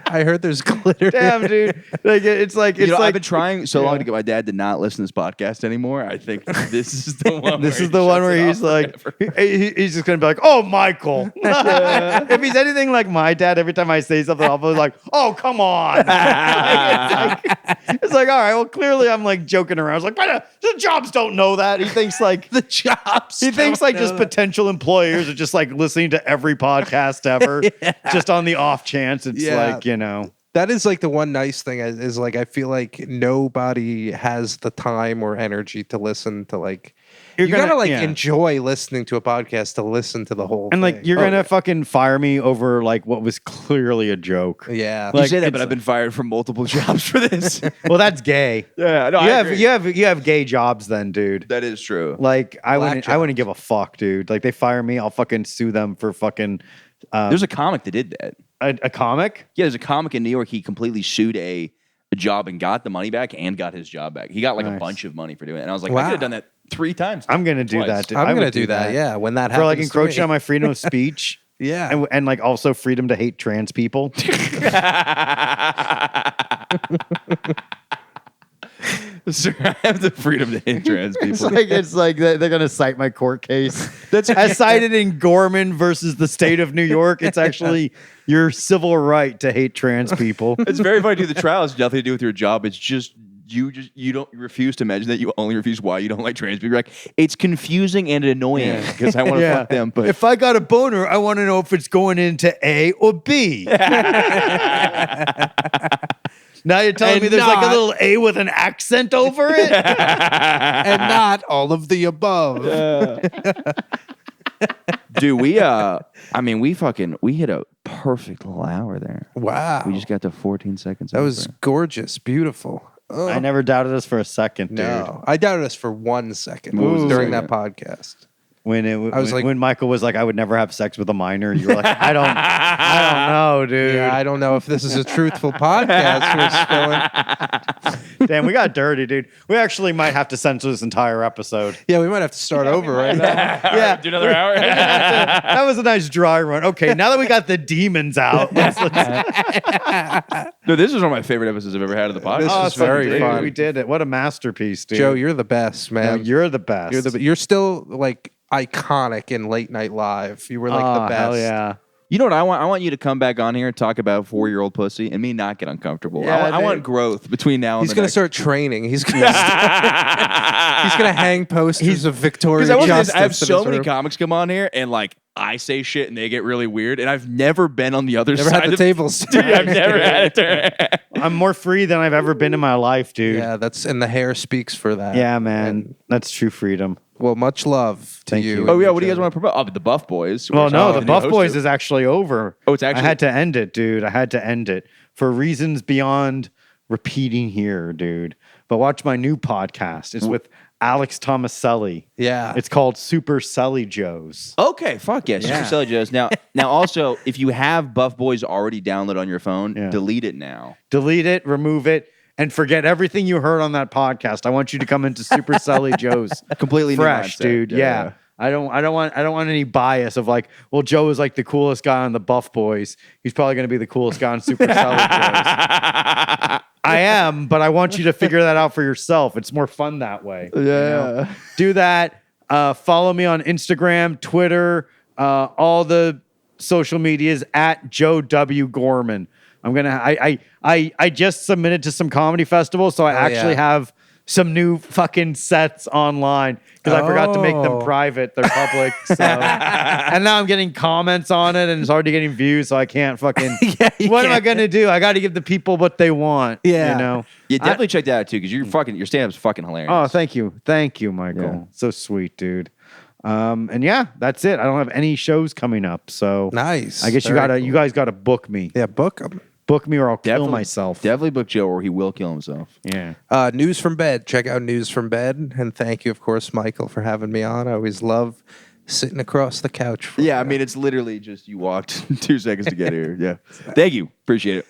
I heard there's glitter. Damn, dude. Like it's like it's like I've been trying so long to get my dad to not listen to this podcast anymore. I think this is the one. This where is the one where shuts he's it off like, forever. he's just gonna be like, "Oh, Michael." If he's anything like my dad, every time I say something, I'll be like, "Oh, come on." It's like, all right, well, clearly I'm like joking around. It's like, but the jobs don't know that. He thinks like The jobs. he thinks don't like just know that. potential employers are just like listening to every podcast ever, just on the off chance. It's Yeah. like, you know. That is like the one nice thing is like I feel like nobody has the time or energy to listen to like You're you gotta gonna- like yeah. enjoy listening to a podcast to listen to the whole And like thing. you're gonna fucking fire me over like what was clearly a joke. Yeah. You Like, say that, it's but I've been fired from multiple jobs for this. Well, that's gay. Yeah, no, You have gay jobs then, dude. That is true. Like I Black wouldn't give a fuck, dude. Like they fire me, I'll fucking sue them for fucking There's a comic that did that. a comic. Yeah, there's a comic in New York. He completely sued a job and got the money back and got his job back. He got like a Nice. bunch of money for doing it. And I was like, Wow. I could have done that 3 times. I'm gonna do Twice. that. Dude. I'm I gonna would do that. Yeah, when that happens For like to encroaching me. on my freedom of speech. Yeah. And like also freedom to hate trans people. Sir, I have the freedom to hate trans people. It's like they're gonna cite my court case. That's as cited in Gorman versus the state of New York. It's actually your civil right to hate trans people. It's very funny to do the trial. It's nothing to do with your job. It's just you don't refuse to imagine that you only refuse why you don't like trans people. You're like, it's confusing and annoying because I want to fuck them. But if I got a boner, I want to know if it's going into A or B. Now you're telling And me there's like a not- little A with an accent over it? and not all of the above. dude, we hit a perfect little hour there. Wow. We just got to 14 seconds. that was over. gorgeous, beautiful. Oh, I never doubted us for a second, dude. no. I doubted us for 1 second What was the during second? that podcast. When Michael was like, I would never have sex with a minor, you were like, I don't know, dude. Yeah, I don't know if this is a truthful podcast we're spilling. Damn, we got dirty, dude. We actually might have to censor this entire episode. Yeah, we might have to start over right now. Yeah, Do another hour. that was a nice dry run. Okay, now that we got the demons out, let's No, this is one of my favorite episodes I've ever had of the podcast. This is it's fucking very dude, fun. We did it. What a masterpiece, dude. Joe, you're the best, No, man. you're the best. You're still like iconic in late night live. You were like the best. Hell yeah. You know what I want? I want you to come back on here and talk about 4-year-old pussy and me not get uncomfortable. Yeah, I want dude. growth between now and He's the gonna next. start training. He's gonna he's gonna hang posters of Victoria Because Justice. I have in so his many room. comics come on here and like I say shit and they get really weird and I've never been on the other Never side had the of tables. Dude, I've never had it. I'm more free than I've ever been in my life, dude. Yeah, that's and the hair speaks for that. Yeah, man. And, That's true freedom. well, much love to Thank you. you. and Oh yeah, your what do you guys channel. want to promote? Oh, but the Buff Boys. Well, which no, I'm the new Buff host Boys to. is actually over. Oh, it's actually- I had to end it, dude. I had to end it for reasons beyond repeating here, dude. But watch my new podcast. It's with Alex Tomaselli. Yeah. It's called Super Selly Joes. Okay, fuck yes. Yeah. Super Selly Joes. Now also, if you have Buff Boys already downloaded on your phone, Yeah. delete it now. Delete it, remove it, and forget everything you heard on that podcast. I want you to come into Super Selly Joes. Completely new Fresh, mindset. dude. Yeah. I don't want any bias of like, well, Joe is like the coolest guy on the Buff Boys. He's probably going to be the coolest guy on Super Selly Joes. I am, but I want you to figure that out for yourself. It's more fun that way. Yeah. Do that. Follow me on Instagram, Twitter, all the social medias at Joe W. Gorman. I just submitted to some comedy festivals, so I actually have some new fucking sets online because I forgot to make them private. They're public. So. And now I'm getting comments on it and it's already getting views, so I can't fucking. What am I going to do? I got to give the people what they want. Yeah. You know? Yeah, definitely check that out too, because your stand-up's fucking hilarious. Oh, thank you. Thank you, Michael. Yeah. So sweet, dude. And yeah, that's it. I don't have any shows coming up. So Nice. I guess you guys gotta book me. Yeah, book them. Book me or I'll kill myself. Definitely book Joe or he will kill himself. Yeah. News from Bed. Check out News from Bed. And thank you, of course, Michael, for having me on. I always love sitting across the couch. Yeah, I mean, it's literally just you walked 2 seconds to get here. Yeah. Thank you. Appreciate it.